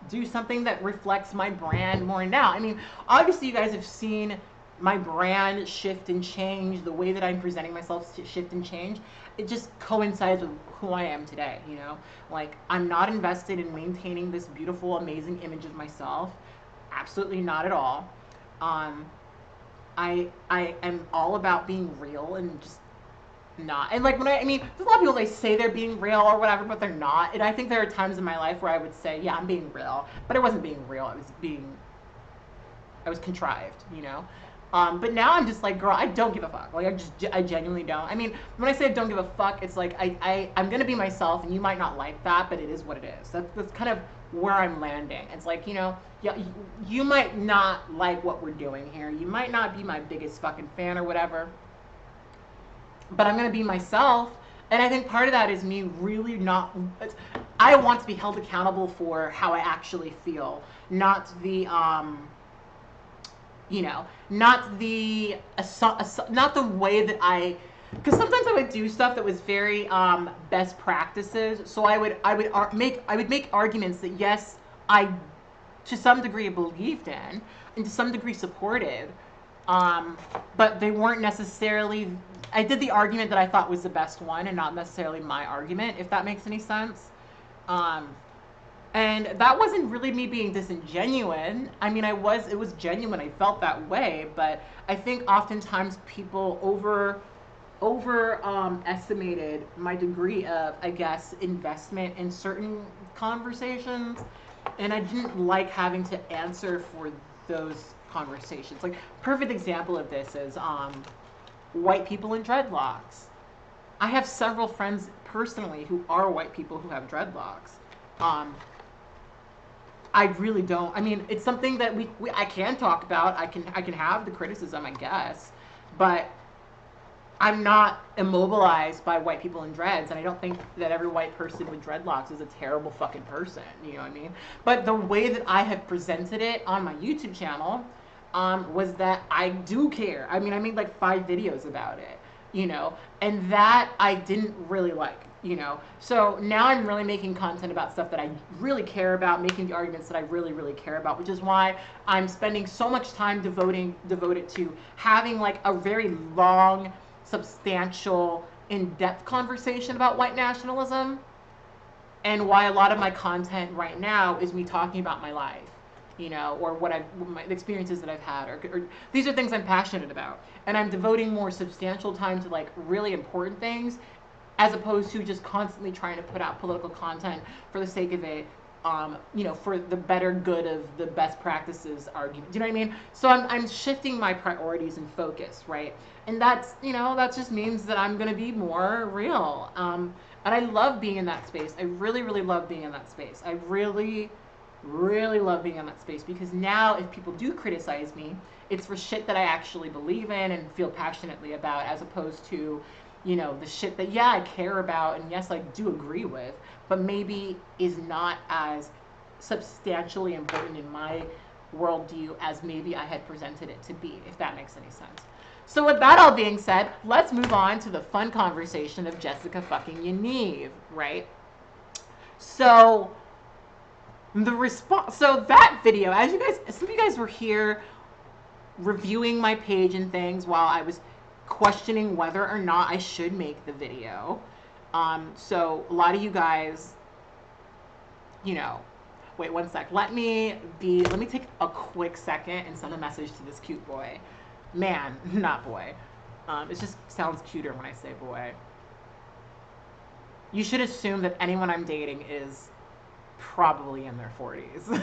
do something that reflects my brand more now. I mean, obviously, you guys have seen my brand shift and change, the way that I'm presenting myself shift and change. It just coincides with who I am today, you know? Like, I'm not invested in maintaining this beautiful, amazing image of myself. Absolutely not at all. Um, I am all about being real and just not. And like, I mean, there's a lot of people, they say they're being real or whatever, but they're not. And I think there are times in my life where I would say, yeah, I'm being real, but it wasn't being real. I was contrived, you know? But now I'm just like, girl, I don't give a fuck. Like, I genuinely don't. I mean, when I say I don't give a fuck, it's like, I'm gonna be myself, and you might not like that, but it is what it is. That's kind of where I'm landing. It's like, you know, yeah, you might not like what we're doing here. You might not be my biggest fucking fan or whatever, but I'm gonna be myself. And I think part of that is me really not. I want to be held accountable for how I actually feel, not the you know, not the not the way that I, because sometimes I would do stuff that was very best practices. So I would make arguments that, yes, I to some degree believed in and to some degree supported, but they weren't necessarily. I did the argument that I thought was the best one, and not necessarily my argument, if that makes any sense. Um, and that wasn't really me being disingenuous. I mean, it was genuine. I felt that way, but I think oftentimes people estimated my degree of, I guess, investment in certain conversations, and I didn't like having to answer for those conversations. Like, perfect example of this is white people in dreadlocks. I have several friends personally who are white people who have dreadlocks. Um, I really don't. I mean, it's something that I can talk about. I can have the criticism, I guess, but I'm not immobilized by white people in dreads, and I don't think that every white person with dreadlocks is a terrible fucking person. You know what I mean? But the way that I have presented it on my YouTube channel was that I do care. I mean, I made like 5 videos about it, you know, and that I didn't really like, you know. So now I'm really making content about stuff that I really care about, making the arguments that I really, really care about, which is why I'm spending so much time devoted to having like a very long, substantial, in-depth conversation about white nationalism, and why a lot of my content right now is me talking about my life, you know, or my experiences that I've had, or these are things I'm passionate about, and I'm devoting more substantial time to like really important things, as opposed to just constantly trying to put out political content for the sake of it, you know, for the better good of the best practices argument. Do you know what I mean? So I'm shifting my priorities and focus, right? And that's, you know, that just means that I'm going to be more real. And I love being in that space. I really, really love being in that space. I really, really love being in that space, because now if people do criticize me, it's for shit that I actually believe in and feel passionately about, as opposed to, you know, the shit that, yeah, I care about and yes, I do agree with, but maybe is not as substantially important in my worldview as maybe I had presented it to be, if that makes any sense. So with that all being said, let's move on to the fun conversation of Jessica fucking Yaniv, right? So so that video, as you guys, some of you guys were here reviewing my page and things while I was questioning whether or not I should make the video. So a lot of you guys, you know, wait one sec. Let me take a quick second and send a message to this cute boy. Man, not boy. It just sounds cuter when I say boy. You should assume that anyone I'm dating is probably in their 40s.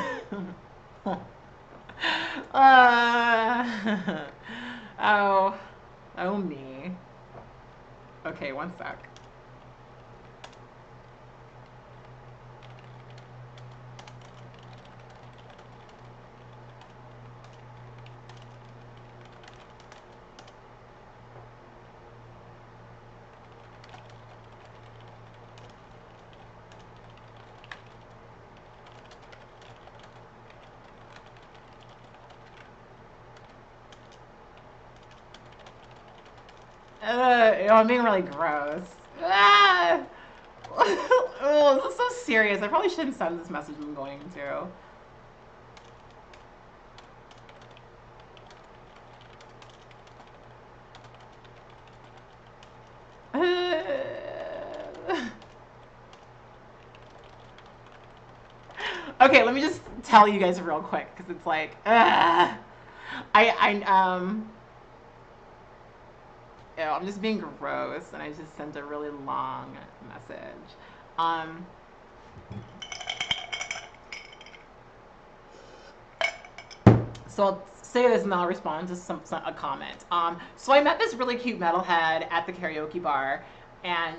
Oh, oh me. Okay, one sec. I'm being really gross. Ah! Oh, this is so serious. I probably shouldn't send this message I'm going to. Okay, let me just tell you guys real quick because it's like, I'm just being gross, and I just sent a really long message. So I'll say this and then I'll respond to a comment. So I met this really cute metalhead at the karaoke bar, and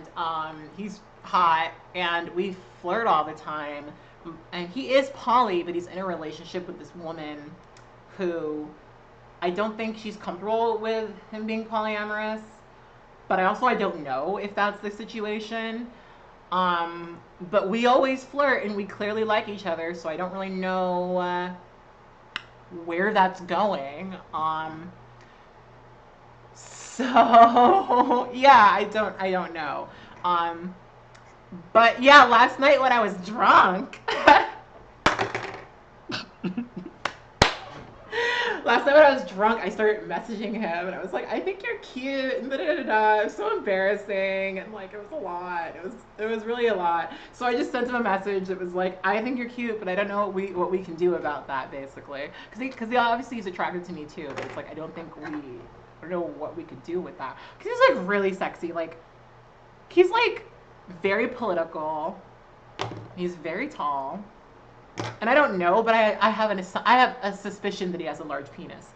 he's hot, and we flirt all the time. And he is poly, but he's in a relationship with this woman who I don't think she's comfortable with him being polyamorous, but I don't know if that's the situation. But we always flirt, and we clearly like each other, so I don't really know where that's going. So yeah, I don't know. But yeah, last night when I was drunk, I started messaging him, and I was like, I think you're cute, and da-da-da-da. It was so embarrassing, and like, it was a lot. It was really a lot. So I just sent him a message that was like, I think you're cute, but I don't know what we can do about that, basically. Because he obviously he's attracted to me too, but it's like, I don't know what we could do with that. Because he's like really sexy. Like, he's like very political. He's very tall. And I don't know, but I have a suspicion that he has a large penis.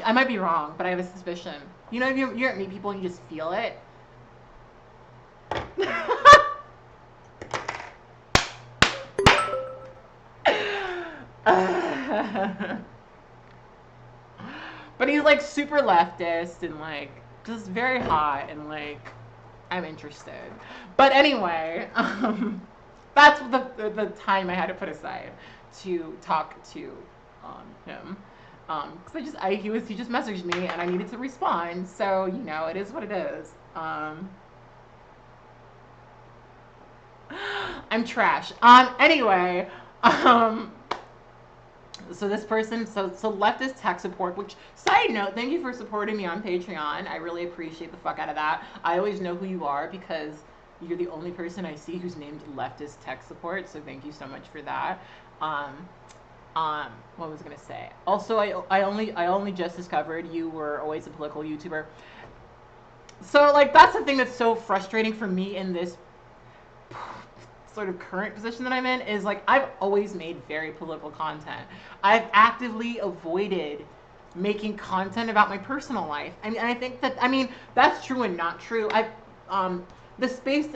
I might be wrong, but I have a suspicion. You know, you're at meet people and you just feel it. But he's like super leftist and like just very hot, and like I'm interested. But anyway, that's the time I had to put aside to talk to him. Because he just messaged me and I needed to respond. So you know, it is what it is. I'm trash. Anyway, so this person, so leftist tech support, which, side note, thank you for supporting me on Patreon. I really appreciate the fuck out of that. I always know who you are because you're the only person I see who's named leftist tech support, so thank you so much for that. What was I gonna say? Also, I only just discovered you were always a political YouTuber. So like that's the thing that's so frustrating for me in this sort of current position that I'm in, is like I've always made very political content. I've actively avoided making content about my personal life. And I think that, I mean, that's true and not true. The space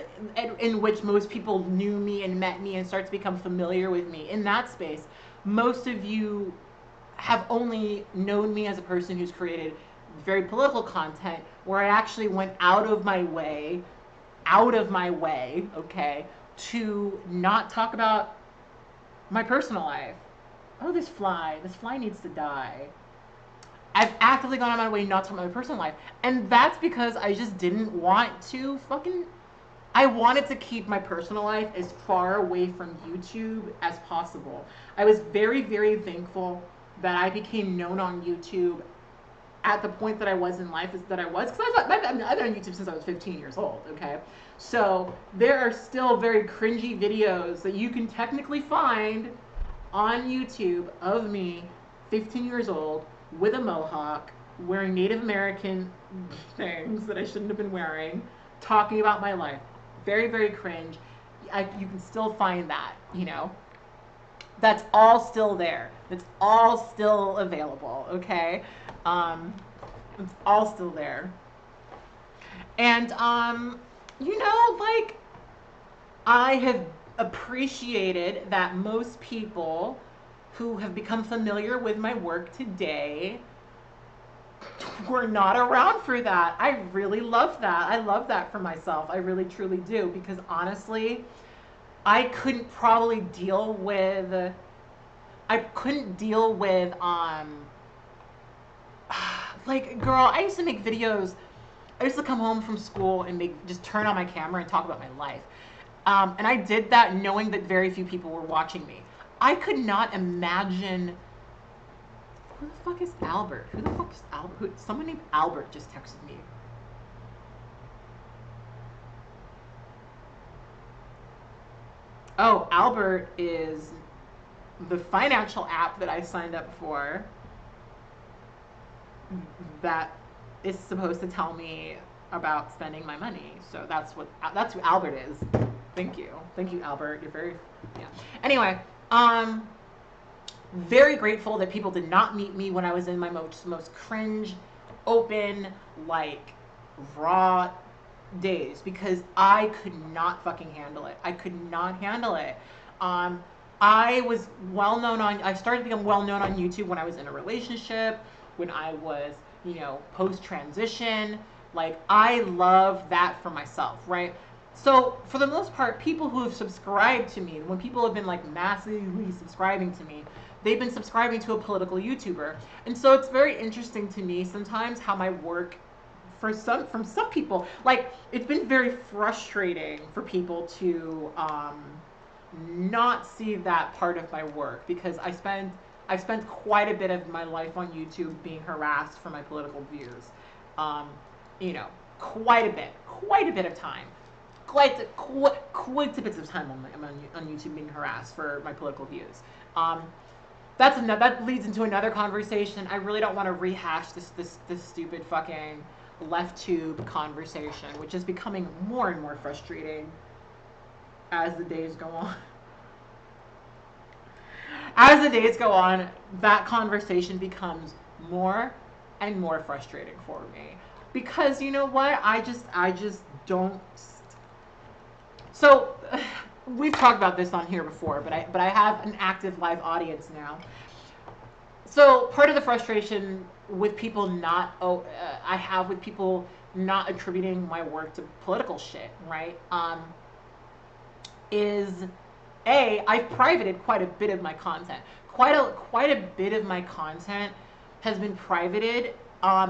in which most people knew me and met me and start to become familiar with me, in that space, most of you have only known me as a person who's created very political content where I actually went out of my way, okay, to not talk about my personal life. Oh, this fly needs to die. I've actively gone out of my way not to talk about my personal life. And that's because I just didn't want to I wanted to keep my personal life as far away from YouTube as possible. I was very, very thankful that I became known on YouTube at the point that I was in life, because I've been on YouTube since I was 15 years old, okay? So there are still very cringy videos that you can technically find on YouTube of me, 15 years old, with a mohawk, wearing Native American things that I shouldn't have been wearing, talking about my life. Very, very cringe. You can still find that, you know? That's all still there. That's all still available, okay? It's all still there. And, you know, like, I have appreciated that most people who have become familiar with my work today were not around for that. I really love that. I love that for myself. I really, truly do. Because honestly, I couldn't probably deal with, like, girl, I used to make videos I used to come home from school and just turn on my camera and talk about my life. And I did that knowing that very few people were watching me. I could not imagine. Who the fuck is Albert? Who the fuck is Albert? Someone named Albert just texted me. Oh, Albert is the financial app that I signed up for that is supposed to tell me about spending my money. So that's who Albert is. Thank you, Albert. You're very, yeah. Anyway, very grateful that people did not meet me when I was in my most cringe, open, like raw days, because I could not fucking handle it. I could not handle it. I was I started to become well known on YouTube when I was in a relationship, when I was, post transition. Like, I love that for myself, right? So for the most part, people who have subscribed to me, when people have been like massively subscribing to me, they've been subscribing to a political YouTuber. And so it's very interesting to me sometimes how my work, from some people, like, it's been very frustrating for people to not see that part of my work, because I've spent quite a bit of my life on YouTube being harassed for my political views. Quite a bit of time. Quite a bit of time on YouTube being harassed for my political views. That leads into another conversation. I really don't want to rehash this stupid fucking left tube conversation, which is becoming more and more frustrating as the days go on. As the days go on, that conversation becomes more and more frustrating for me, because you know what? I just don't. So we've talked about this on here before, but I have an active live audience now. So part of the frustration with people I have with people not attributing my work to political shit, right? Is I've privated quite a bit of my content. Quite a bit of my content has been privated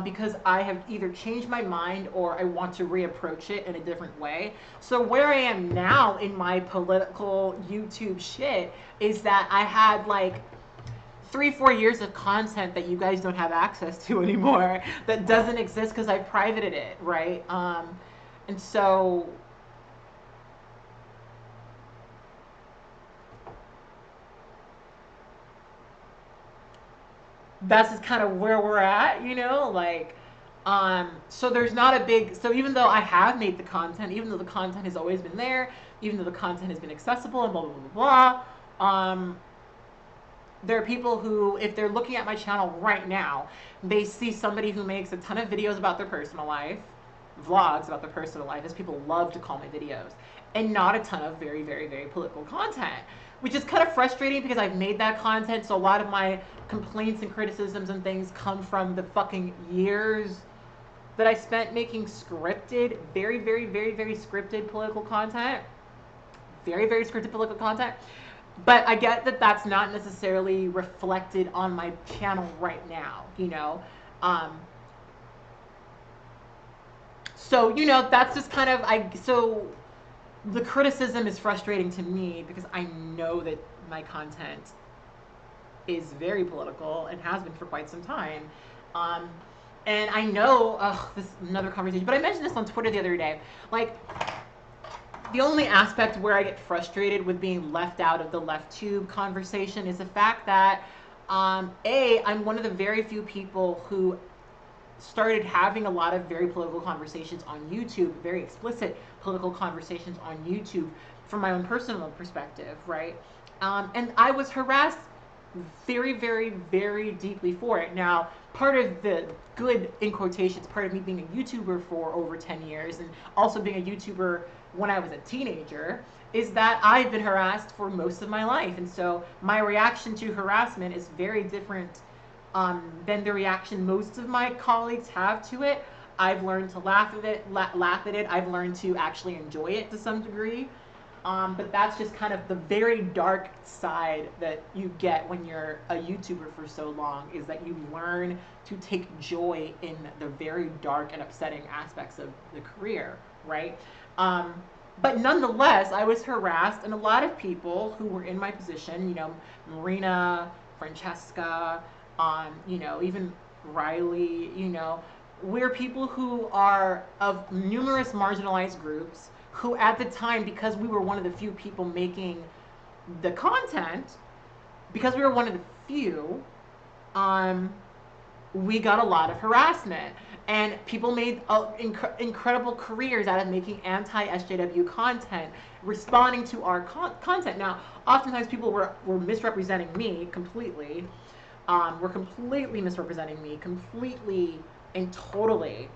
because I have either changed my mind or I want to reapproach it in a different way. So where I am now in my political YouTube shit is that I had like 3-4 years of content that you guys don't have access to anymore, that doesn't exist because I privated it, right? And so that's just kind of where we're at, so there's not a big, so even though I have made the content, even though the content has always been there, even though the content has been accessible and blah, blah, blah, blah, there are people who, if they're looking at my channel right now, they see somebody who makes a ton of videos about their personal life, vlogs about their personal life, as people love to call my videos, and not a ton of very, very, very political content, which is kind of frustrating because I've made that content. So a lot of my complaints and criticisms and things come from the fucking years that I spent making scripted, very, very, very, very scripted political content. Very, very scripted political content. But I get that that's not necessarily reflected on my channel right now, So, that's just kind of, so the criticism is frustrating to me because I know that my content is very political and has been for quite some time. And I know, this is another conversation, but I mentioned this on Twitter the other day. Like, the only aspect where I get frustrated with being left out of the left tube conversation is the fact that, I'm one of the very few people who started having a lot of very political conversations on YouTube, very explicit political conversations on YouTube from my own personal perspective, right? And I was harassed very, very, very deeply for it. Now, part of the good, in quotations, part of me being a YouTuber for over 10 years and also being a YouTuber when I was a teenager is that I've been harassed for most of my life. And so my reaction to harassment is very different than the reaction most of my colleagues have to it. I've learned to laugh at it. I've learned to actually enjoy it to some degree. But that's just kind of the very dark side that you get when you're a YouTuber for so long, is that you learn to take joy in the very dark and upsetting aspects of the career, right? But nonetheless, I was harassed, and a lot of people who were in my position, Marina, Francesca, even Riley, we're people who are of numerous marginalized groups who at the time, because we were one of the few people making the content, because we were one of the few, we got a lot of harassment. And people made incredible careers out of making anti-SJW content, responding to our content. Now, oftentimes people were misrepresenting me completely. Were completely misrepresenting me, completely and totally,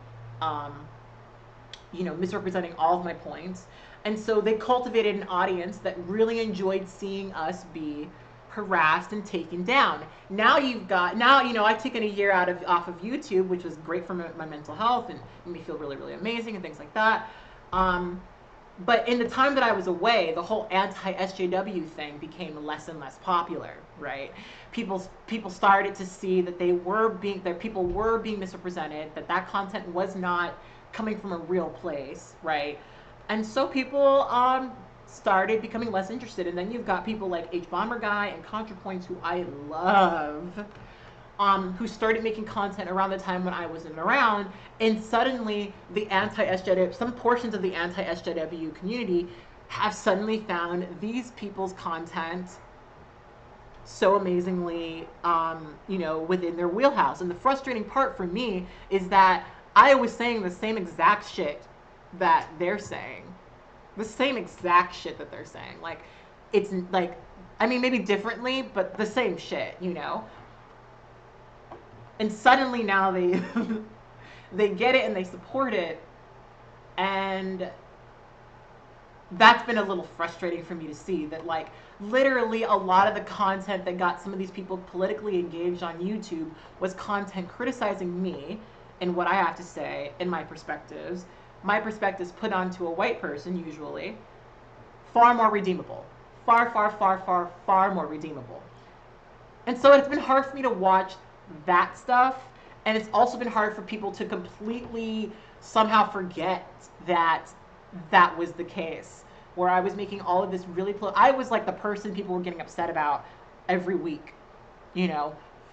misrepresenting all of my points. And so they cultivated an audience that really enjoyed seeing us be harassed and taken down. Now I've taken a year off of YouTube, which was great for my mental health and made me feel really, really amazing and things like that. But in the time that I was away, the whole anti-SJW thing became less and less popular, right? People started to see that people were being misrepresented, that content was not coming from a real place, right? And so people started becoming less interested. And then you've got people like H Bomber Guy and ContraPoints, who I love, who started making content around the time when I wasn't around, and suddenly some portions of the anti-SJW community have suddenly found these people's content so amazingly, within their wheelhouse. And the frustrating part for me is that I was saying the same exact shit that they're saying. The same exact shit that they're saying. Like, it's like, maybe differently, but the same shit, And suddenly now they they get it and they support it. And that's been a little frustrating for me to see, that like literally a lot of the content that got some of these people politically engaged on YouTube was content criticizing me and what I have to say and my perspectives. My perspectives put onto a white person, usually, far more redeemable. Far, far, far, far, far more redeemable. And so it's been hard for me to watch that stuff. And it's also been hard for people to completely somehow forget that that was the case, where I was making all of this really I was like the person people were getting upset about every week,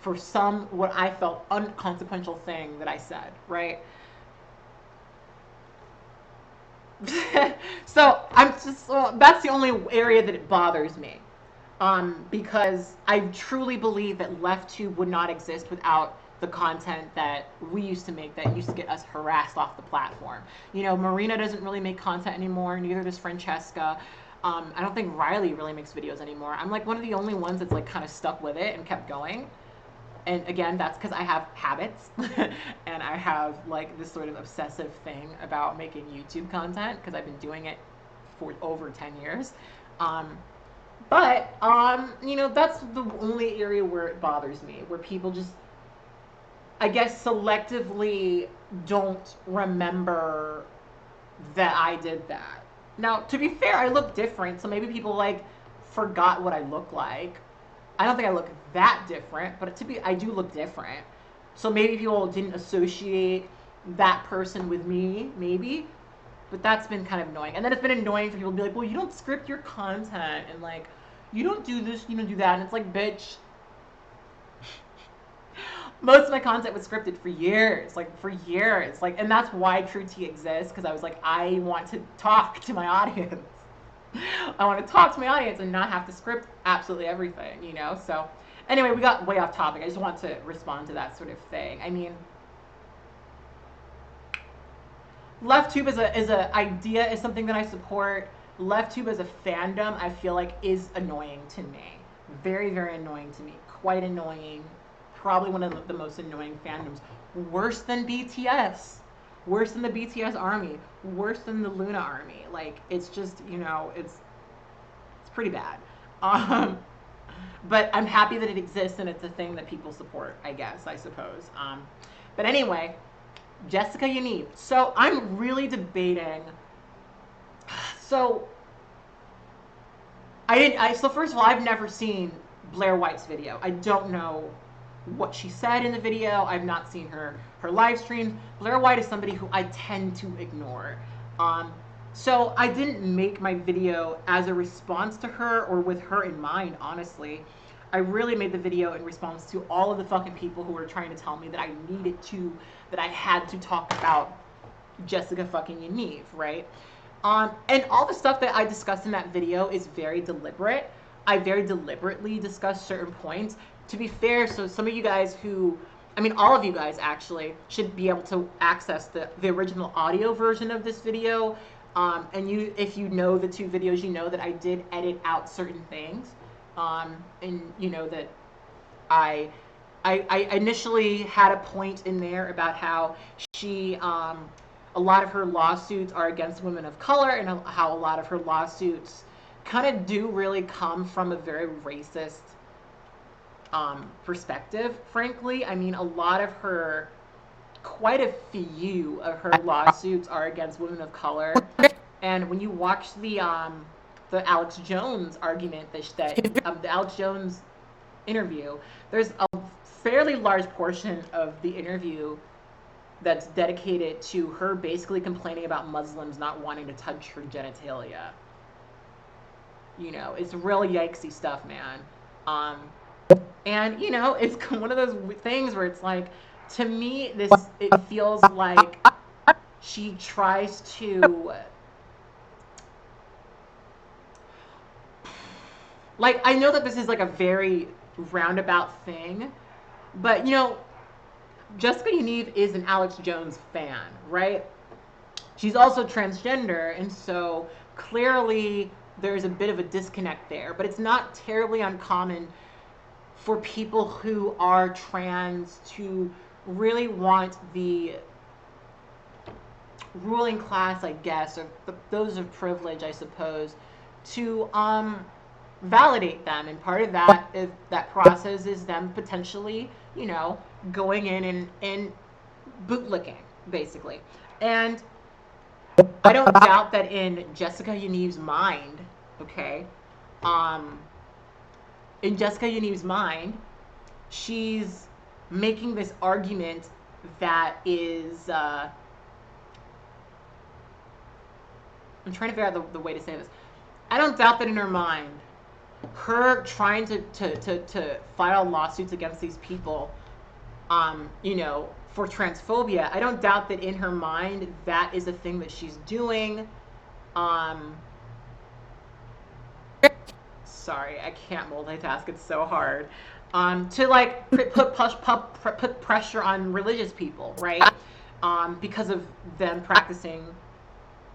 for some, what I felt, unconsequential thing that I said, right? So that's the only area that it bothers me, because I truly believe that LeftTube would not exist without the content that we used to make, that used to get us harassed off the platform. Marina doesn't really make content anymore, neither does Francesca. I don't think Riley really makes videos anymore. I'm like one of the only ones that's like kind of stuck with it and kept going. And again, that's because I have habits and I have like this sort of obsessive thing about making YouTube content, because I've been doing it for over 10 years. But that's the only area where it bothers me, where people just, I guess, selectively don't remember that I did that. Now, to be fair, I look different, so maybe people like forgot what I look like. I don't think I look that different, but I do look different. So maybe people didn't associate that person with me, maybe. But that's been kind of annoying. And then it's been annoying for people to be like, well, you don't script your content, and like, you don't do this, you don't do that. And it's like, bitch, most of my content was scripted for years, and that's why True Tea exists, because I was like, I want to talk to my audience. I want to talk to my audience and not have to script absolutely everything, So anyway, we got way off topic. I just want to respond to that sort of thing. LeftTube is something that I support. LeftTube as a fandom, I feel like, is annoying to me. Very, very annoying to me. Quite annoying. Probably one of the most annoying fandoms. Worse than BTS. Worse than the BTS army. Worse than the Luna army. Like, it's just, it's pretty bad. But I'm happy that it exists and it's a thing that people support, I suppose. But anyway, Jessica Yaniv. So I'm really debating. So So first of all, I've never seen Blair White's video. I don't know what she said in the video. I've not seen her live streams. Blair White is somebody who I tend to ignore. So I didn't make my video as a response to her or with her in mind, honestly. I really made the video in response to all of the fucking people who were trying to tell me that that I had to talk about Jessica fucking Yaniv, right? And all the stuff that I discussed in that video is very deliberate. I very deliberately discuss certain points. To be fair, so some of you guys all of you guys actually should be able to access the original audio version of this video. And if you know the two videos, you know that I did edit out certain things. And you know that I initially had a point in there about how a lot of her lawsuits are against women of color, and how a lot of her lawsuits kind of do really come from a very racist perspective, frankly. I mean, quite a few of her lawsuits are against women of color. And when you watch the Alex Jones argument, the Alex Jones interview, there's a fairly large portion of the interview that's dedicated to her basically complaining about Muslims not wanting to touch her genitalia. You know, it's really yikesy stuff, man. And you know, it's one of those things where it's like, to me, it feels like she tries to, like, I know that this is like a very roundabout thing, but you know, Jessica Yaniv is an Alex Jones fan, right? She's also transgender, and so clearly there's a bit of a disconnect there, but it's not terribly uncommon for people who are trans to really want the ruling class, I guess, or those of privilege, I suppose, to validate them. And part of that process is them potentially, you know, going in and bootlicking, basically. And I don't doubt that in Jessica Yaniv's mind, okay, in Jessica Yaniv's mind, she's making this argument that is, I'm trying to figure out the way to say this. I don't doubt that in her mind, her trying to file lawsuits against these people, you know, for transphobia, I don't doubt that in her mind that is a thing that she's doing. Sorry, I can't multitask. It's so hard. To like put pressure on religious people, right? Because of them practicing,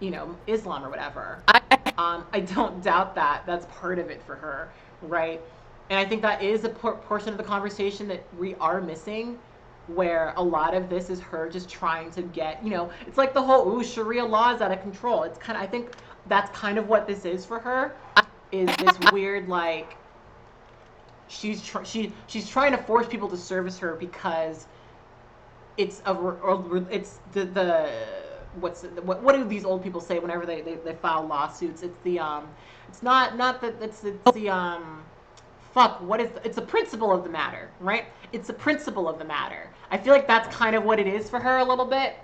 you know, Islam or whatever. I don't doubt that. That's part of it for her, right? And I think that is a portion of the conversation that we are missing, where a lot of this is her just trying to get, you know, it's like the whole, ooh, Sharia law is out of control. It's kind of, I think that's kind of what this is for her, is this weird, like, she's trying to force people to service her because it's what do these old people say whenever they file lawsuits? It's the it's not that it's the it's a principle of the matter, right? It's a principle of the matter. I feel like that's kind of what it is for her a little bit.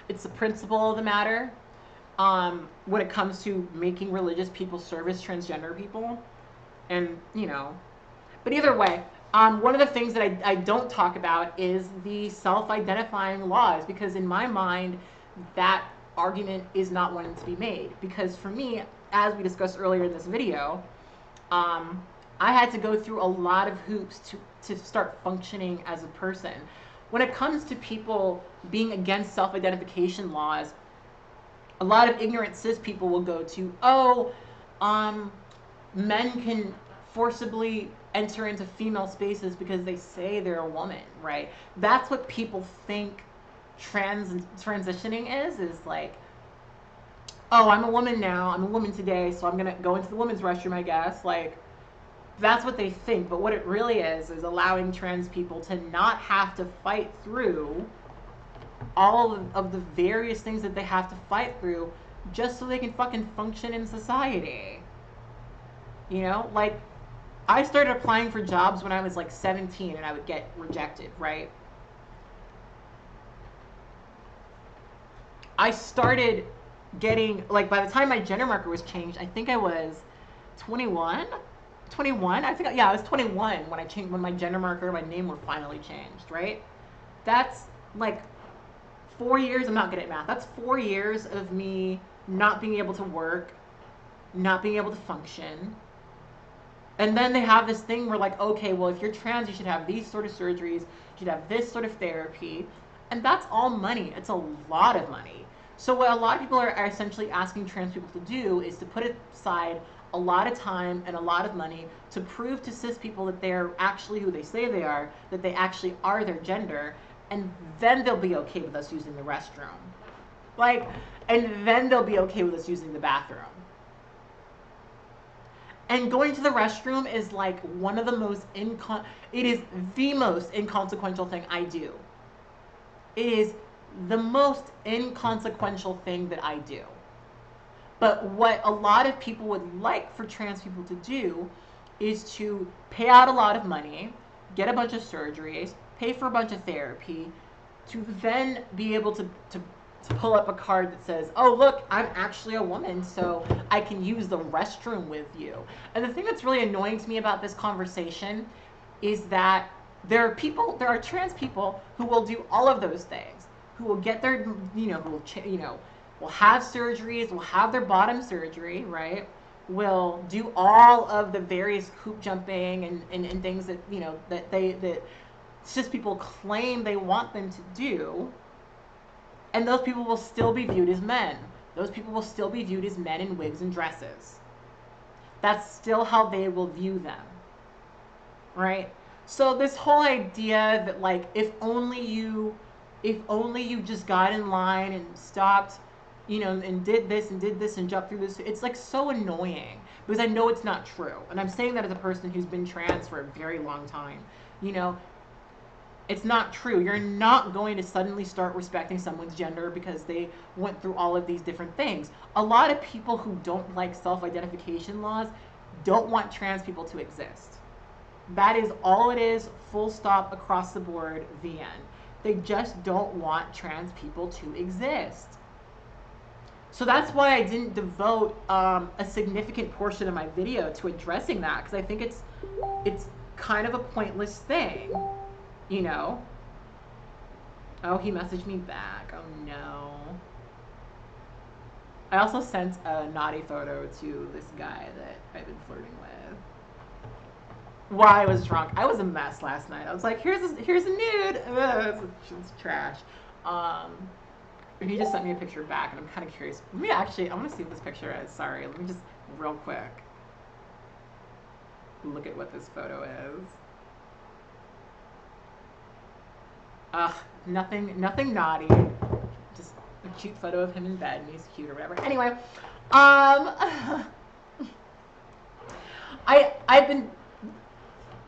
It's the principle of the matter. When it comes to making religious people service transgender people, and you know, but either way, one of the things that I don't talk about is the self-identifying laws, because in my mind, that argument is not one to be made. Because for me, as we discussed earlier in this video, I had to go through a lot of hoops to start functioning as a person. When it comes to people being against self-identification laws, a lot of ignorant cis people will go to, men can forcibly enter into female spaces because they say they're a woman, right? That's what people think transitioning is like, oh, I'm a woman now, I'm a woman today, so I'm gonna go into the women's restroom, I guess. Like, that's what they think, but what it really is allowing trans people to not have to fight through all of the various things that they have to fight through just so they can fucking function in society. You know, like, I started applying for jobs when I was like 17 and I would get rejected, right? I started getting, like, by the time my gender marker was changed, I think I was 21. 21, I think, yeah, I was 21 when I changed, when my gender marker, my name were finally changed, right? That's like 4 years. I'm not good at math. That's 4 years of me not being able to work, not being able to function. And then they have this thing where, like, okay, well, if you're trans, you should have these sort of surgeries, you should have this sort of therapy. And that's all money. It's a lot of money. So what a lot of people are essentially asking trans people to do is to put aside a lot of time and a lot of money to prove to cis people that they're actually who they say they are, that they actually are their gender, and then they'll be okay with us using the restroom. Like, and then they'll be okay with us using the bathroom. And going to the restroom is like one of the most it is the most inconsequential thing I do. It is the most inconsequential thing that I do. But what a lot of people would like for trans people to do is to pay out a lot of money, get a bunch of surgeries, pay for a bunch of therapy, to then be able to pull up a card that says, oh, look, I'm actually a woman, so I can use the restroom with you. And the thing that's really annoying to me about this conversation is that there are trans people who will do all of those things, who will get their, will have surgeries, will have their bottom surgery, right? Will do all of the various hoop jumping and things that, that cis people claim they want them to do. And those people will still be viewed as men. Those people will still be viewed as men in wigs and dresses. That's still how they will view them, right? So this whole idea that, like, if only you just got in line and stopped, and did this and jumped through this, it's like so annoying because I know it's not true. And I'm saying that as a person who's been trans for a very long time. It's not true. You're not going to suddenly start respecting someone's gender because they went through all of these different things. A lot of people who don't like self-identification laws don't want trans people to exist. That is all it is, full stop, across the board, the end. They just don't want trans people to exist. So that's why I didn't devote a significant portion of my video to addressing that, because I think it's kind of a pointless thing. Oh, he messaged me back. Oh no. I also sent a naughty photo to this guy that I've been flirting with while I was drunk. I was a mess last night. I was like, here's a nude. It's trash. He just sent me a picture back, and I'm kind of curious. I want to see what this picture is. Sorry, let me just real quick look at what this photo is. Nothing naughty. Just a cute photo of him in bed, and he's cute or whatever. Anyway, I've been,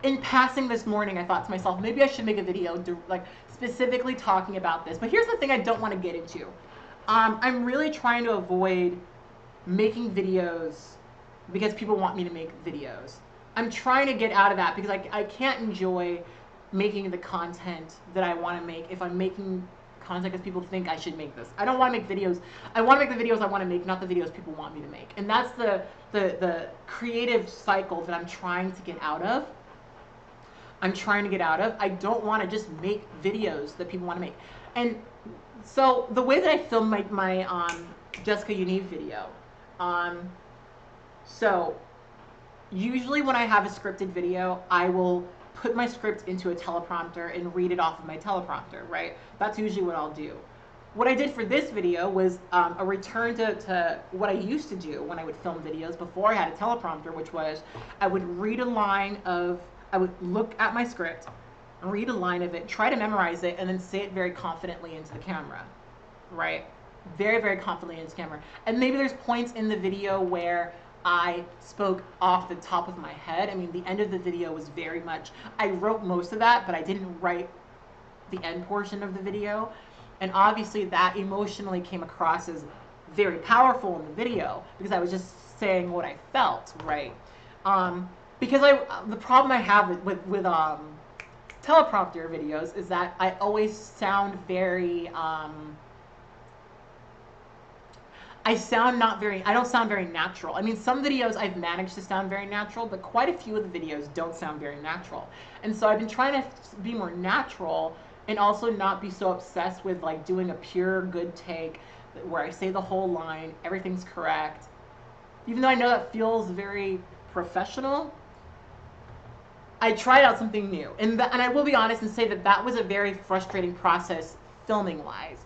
in passing this morning, I thought to myself, maybe I should make a video like specifically talking about this. But here's the thing I don't want to get into. I'm really trying to avoid making videos because people want me to make videos. I'm trying to get out of that because I can't enjoy making the content that I want to make if I'm making content because people think I should make this. I don't want to make videos. I want to make the videos I want to make, not the videos people want me to make. And that's the creative cycle that I'm trying to get out of. I don't want to just make videos that people want to make. And so the way that I filmed my Jessica Unive video, so usually when I have a scripted video, I will put my script into a teleprompter and read it off of my teleprompter, right? That's usually what I'll do. What I did for this video was a return to what I used to do when I would film videos before I had a teleprompter, which was I would look at my script, read a line of it, try to memorize it, and then say it very confidently into the camera, right? Very, very confidently into the camera. And maybe there's points in the video where I spoke off the top of my head. I mean, the end of the video was very much, I wrote most of that, but I didn't write the end portion of the video. And obviously that emotionally came across as very powerful in the video because I was just saying what I felt, right? Because the problem I have with teleprompter videos is that I always sound very I don't sound very natural. I mean, some videos I've managed to sound very natural, but quite a few of the videos don't sound very natural. And so I've been trying to be more natural and also not be so obsessed with like doing a pure good take where I say the whole line, everything's correct. Even though I know that feels very professional, I tried out something new. And I will be honest and say that that was a very frustrating process filming-wise.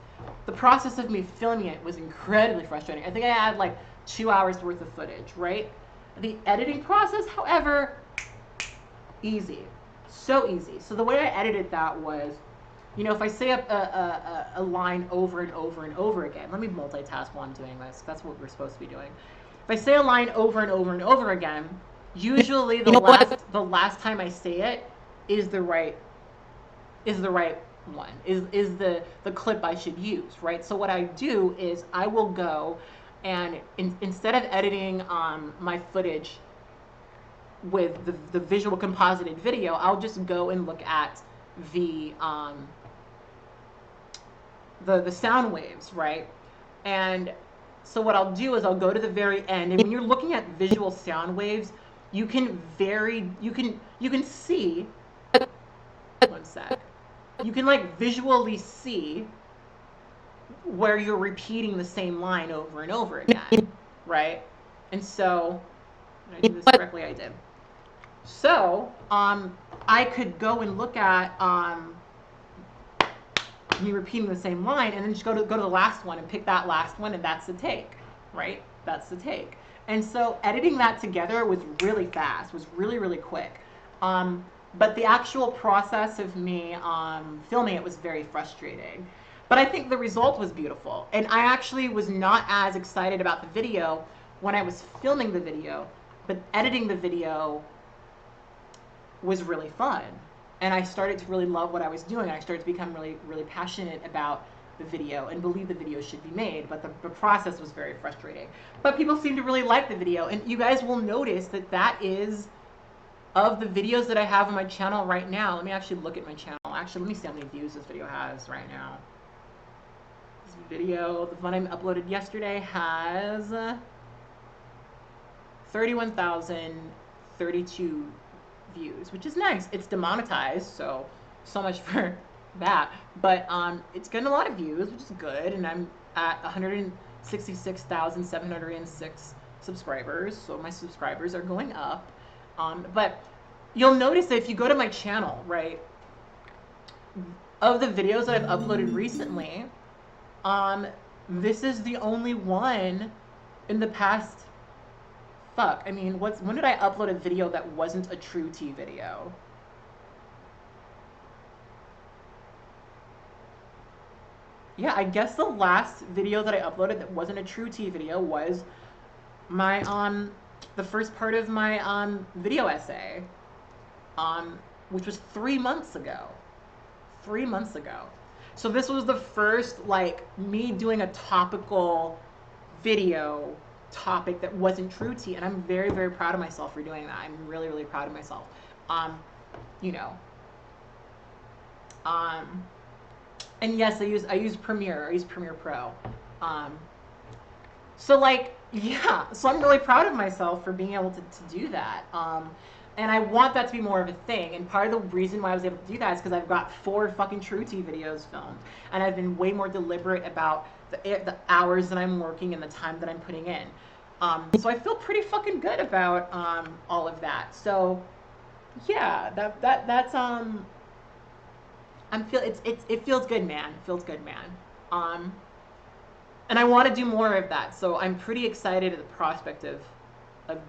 The process of me filming it was incredibly frustrating. I think I had like 2 hours worth of footage, right? The editing process, however, easy. So easy. So the way I edited that was, you know, if I say a line over and over and over again, let me multitask while I'm doing this. That's what we're supposed to be doing. If I say a line over and over and over again, usually the last time I say it is the right one, is the clip I should use, right? So what I do is I will go and instead of editing my footage with the visual composited video, I'll just go and look at the sound waves, right? And so what I'll do is I'll go to the very end, and when you're looking at visual sound waves, you can see, one sec, you can like visually see where you're repeating the same line over and over again, right? And so, did I do this correctly? I did. So, I could go and look at me repeating the same line, and then just go to the last one and pick that last one, and that's the take, right? That's the take. And so editing that together was really fast, was really, really quick. But the actual process of me filming it was very frustrating. But I think the result was beautiful. And I actually was not as excited about the video when I was filming the video, but editing the video was really fun. And I started to really love what I was doing. I started to become really, really passionate about the video and believe the video should be made, but the process was very frustrating. But people seem to really like the video, and you guys will notice that that is, of the videos that I have on my channel right now, let me actually look at my channel. Actually, let me see how many views this video has right now. This video, the one I uploaded yesterday, has 31,032 views, which is nice. It's demonetized, so much for that. But it's getting a lot of views, which is good, and I'm at 166,706 subscribers, so my subscribers are going up. But you'll notice that if you go to my channel, right, of the videos that I've uploaded recently, this is the only one in the past, I mean, when did I upload a video that wasn't a true tea video? Yeah, I guess the last video that I uploaded that wasn't a true tea video was my, the first part of my video essay, which was 3 months ago. 3 months ago. So this was the first, like, me doing a topical video topic that wasn't true tea, and I'm very, very proud of myself for doing that. I'm really, really proud of myself. You know. And yes, I use Premiere. I use Premiere Pro. So like, yeah, so I'm really proud of myself for being able to do that. And I want that to be more of a thing. And part of the reason why I was able to do that is because I've got 4 fucking true tea videos filmed. And I've been way more deliberate about the hours that I'm working and the time that I'm putting in. So I feel pretty fucking good about all of that. So yeah, that's it feels good, man. It feels good, man. And I want to do more of that. So I'm pretty excited at the prospect of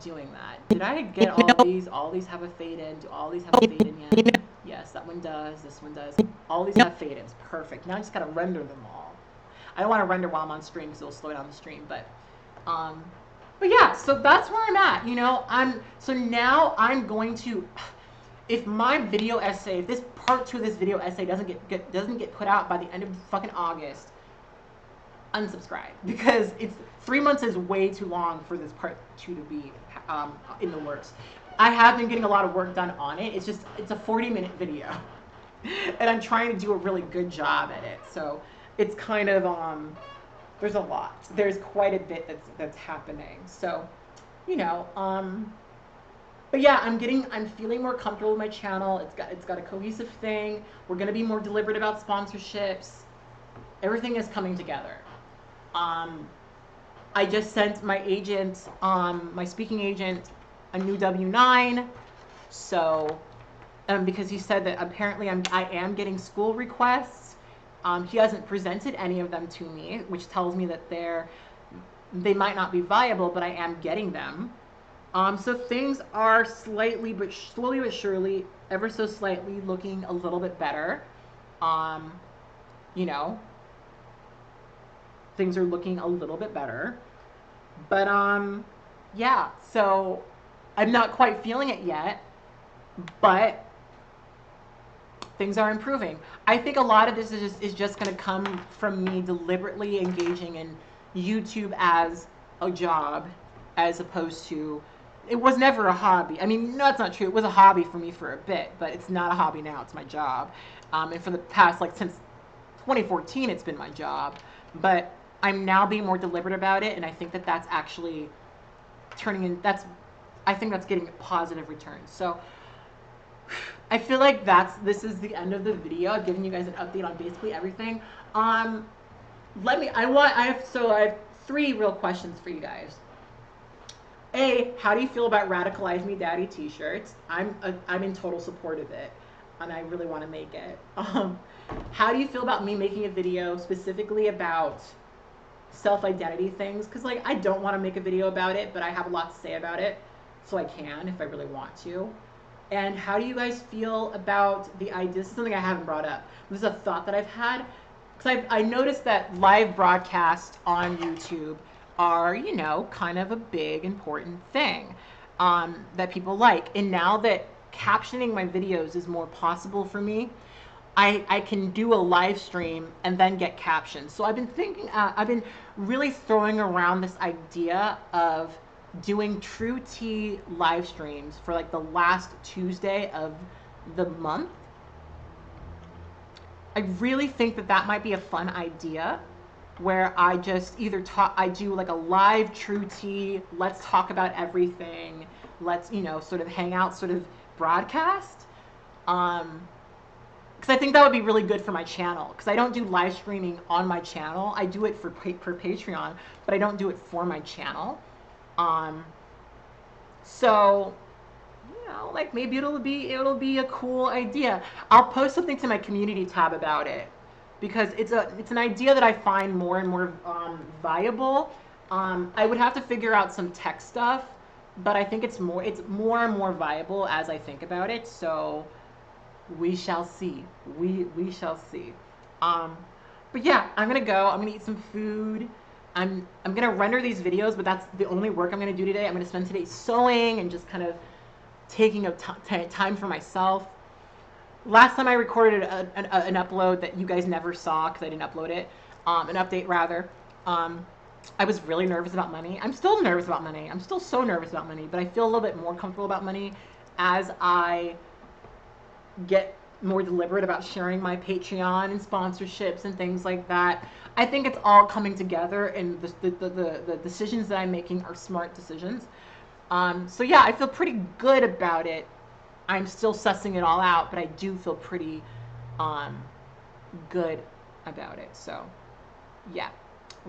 doing that. Did I get all these? All these have a fade in. Do all these have a fade in yet? Yes, that one does. This one does. All these have fade ins. Perfect. Now I just gotta render them all. I don't want to render while I'm on stream because it'll slow down the stream. But yeah. So that's where I'm at. You know, so now I'm going to. If my video essay, if this part 2 of this video essay doesn't get put out by the end of fucking August, unsubscribe, because it's 3 months is way too long for this part 2 to be in the works. I have been getting a lot of work done on it. It's just, it's a 40-minute video. And I'm trying to do a really good job at it. So it's kind of, there's a lot. There's quite a bit that's happening. So, you know, but yeah, I'm feeling more comfortable with my channel. It's got a cohesive thing. We're going to be more deliberate about sponsorships. Everything is coming together. I just sent my agent, my speaking agent, a new W-9. So, because he said that apparently I am getting school requests. He hasn't presented any of them to me, which tells me that they might not be viable, but I am getting them. So things are slowly but surely, ever so slightly, looking a little bit better. You know, things are looking a little bit better. But yeah, so I'm not quite feeling it yet, but things are improving. I think a lot of this is just going to come from me deliberately engaging in YouTube as a job, as opposed to, it was never a hobby. I mean, no, that's not true. It was a hobby for me for a bit, but it's not a hobby now. It's my job. And for the past, like, since 2014, it's been my job. But I'm now being more deliberate about it, and I think that that's actually turning in, I think that's getting positive returns. So I feel like this is the end of the video. I've given you guys an update on basically everything. I have 3 real questions for you guys. A, how do you feel about Radicalize Me Daddy t-shirts? I'm in total support of it, and I really want to make it. How do you feel about me making a video specifically about self-identity things? Because, like, I don't want to make a video about it, but I have a lot to say about it, so I can if I really want to. And how do you guys feel about the idea? This is something I haven't brought up. This is a thought that I've had, because I noticed that live broadcasts on YouTube are, you know, kind of a big, important thing that people like. And now that captioning my videos is more possible for me, I can do a live stream and then get captions. So I've been thinking, I've been really throwing around this idea of doing True Tea live streams for like the last Tuesday of the month. I really think that might be a fun idea, where I just either I do like a live True Tea, let's talk about everything, let's, you know, sort of hang out, sort of broadcast. Because I think that would be really good for my channel, because I don't do live streaming on my channel. I do it for Patreon, but I don't do it for my channel. So, you know, like, maybe it'll be a cool idea. I'll post something to my community tab about it, because it's an idea that I find more and more viable. I would have to figure out some tech stuff, but I think it's more and more viable as I think about it. So we shall see. We shall see. But yeah, I'm gonna go. I'm gonna eat some food. I'm gonna render these videos, but that's the only work I'm gonna do today. I'm gonna spend today sewing and just kind of taking time for myself. Last time I recorded an upload that you guys never saw because I didn't upload it, an update rather. I was really nervous about money. I'm still nervous about money. I'm still so nervous about money, but I feel a little bit more comfortable about money as I get more deliberate about sharing my Patreon and sponsorships and things like that. I think it's all coming together, and the decisions that I'm making are smart decisions. So yeah, I feel pretty good about it. I'm still sussing it all out, but I do feel pretty good about it. So yeah,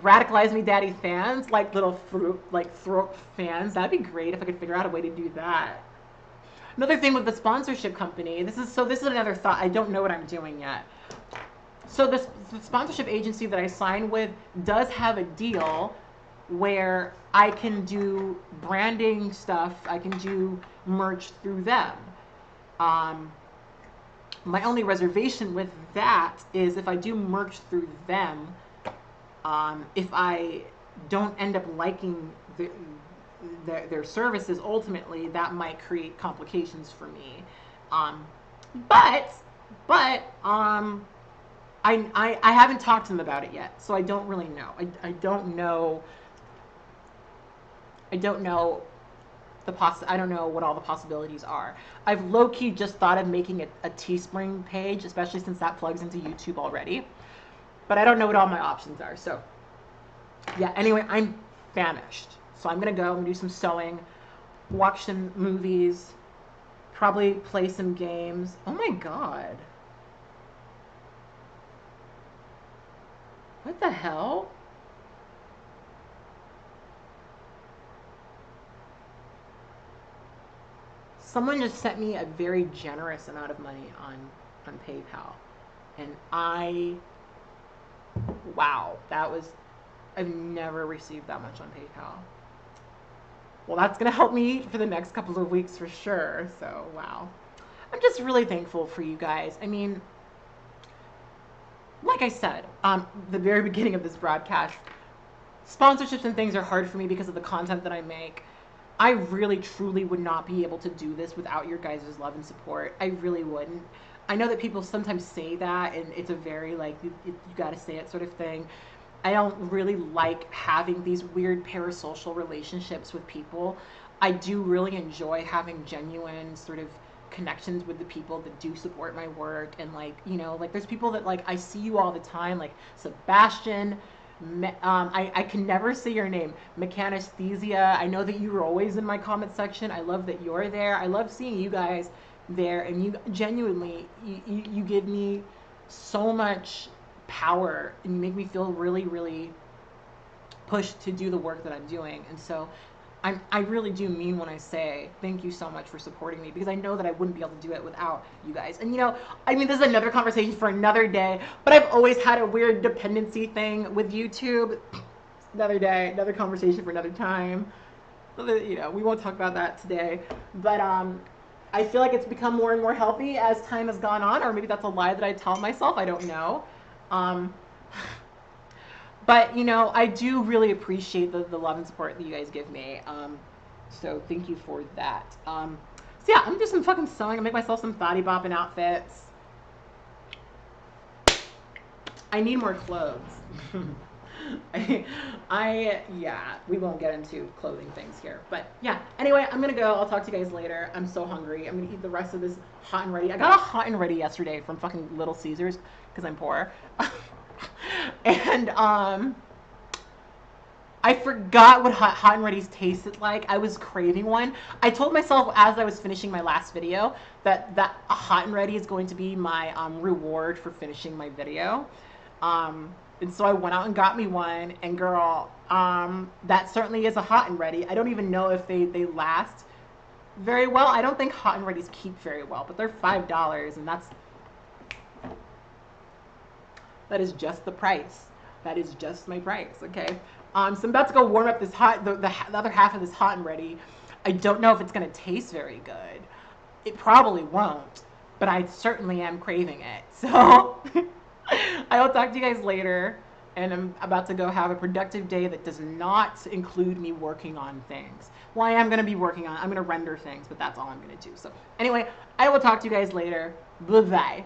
Radicalize Me Daddy fans, like little throat fans, that'd be great if I could figure out a way to do that. Another thing with the sponsorship company, this is another thought. I don't know what I'm doing yet. So the sponsorship agency that I signed with does have a deal where I can do branding stuff. I can do merch through them. My only reservation with that is if I do merch through them, if I don't end up liking their services, ultimately that might create complications for me. But I haven't talked to them about it yet, so I don't really know. I don't know. I don't know I don't know what all the possibilities are. I've low-key just thought of making a Teespring page, especially since that plugs into YouTube already. But I don't know what all my options are. So yeah, anyway, I'm famished. So I'm going to go and do some sewing, watch some movies, probably play some games. Oh my God. What the hell? Someone just sent me a very generous amount of money on PayPal. And wow, I've never received that much on PayPal. Well, that's going to help me for the next couple of weeks for sure. So, wow. I'm just really thankful for you guys. I mean, like I said, the very beginning of this broadcast, sponsorships and things are hard for me because of the content that I make. I really, truly would not be able to do this without your guys' love and support. I really wouldn't. I know that people sometimes say that, and it's a very, like, you gotta say it sort of thing. I don't really like having these weird parasocial relationships with people. I do really enjoy having genuine sort of connections with the people that do support my work. And, like, you know, like, there's people that, like, I see you all the time, like Sebastian. I can never say your name. Mechanesthesia. I know that you were always in my comment section. I love that you're there. I love seeing you guys there, and you genuinely, you give me so much power, and you make me feel really, really pushed to do the work that I'm doing. And so I really do mean when I say thank you so much for supporting me, because I know that I wouldn't be able to do it without you guys. And, you know, I mean, this is another conversation for another day, but I've always had a weird dependency thing with YouTube. Another day, another conversation for another time. You know, we won't talk about that today. But I feel like it's become more and more healthy as time has gone on, or maybe that's a lie that I tell myself. I don't know. But, you know, I do really appreciate the love and support that you guys give me. So thank you for that. So yeah, I'm gonna do some fucking sewing. I'll make myself some thotty bopping outfits. I need more clothes. Yeah, we won't get into clothing things here. But yeah, anyway, I'm gonna go. I'll talk to you guys later. I'm so hungry. I'm gonna eat the rest of this hot and ready. I got a hot and ready yesterday from fucking Little Caesars because I'm poor. And I forgot what hot and ready's tasted like. I was craving one. I told myself as I was finishing my last video that a hot and ready is going to be my reward for finishing my video. And so I went out and got me one, and girl, that certainly is a hot and ready. I don't even know if they last very well. I don't think hot and readies keep very well, but they're $5, and that is just the price. That is just my price, okay? So I'm about to go warm up this the other half of this hot and ready. I don't know if it's gonna taste very good. It probably won't, but I certainly am craving it. So I will talk to you guys later, and I'm about to go have a productive day that does not include me working on things. Well, I am gonna be working on, I'm gonna render things, but that's all I'm gonna do. So anyway, I will talk to you guys later. Bye-bye.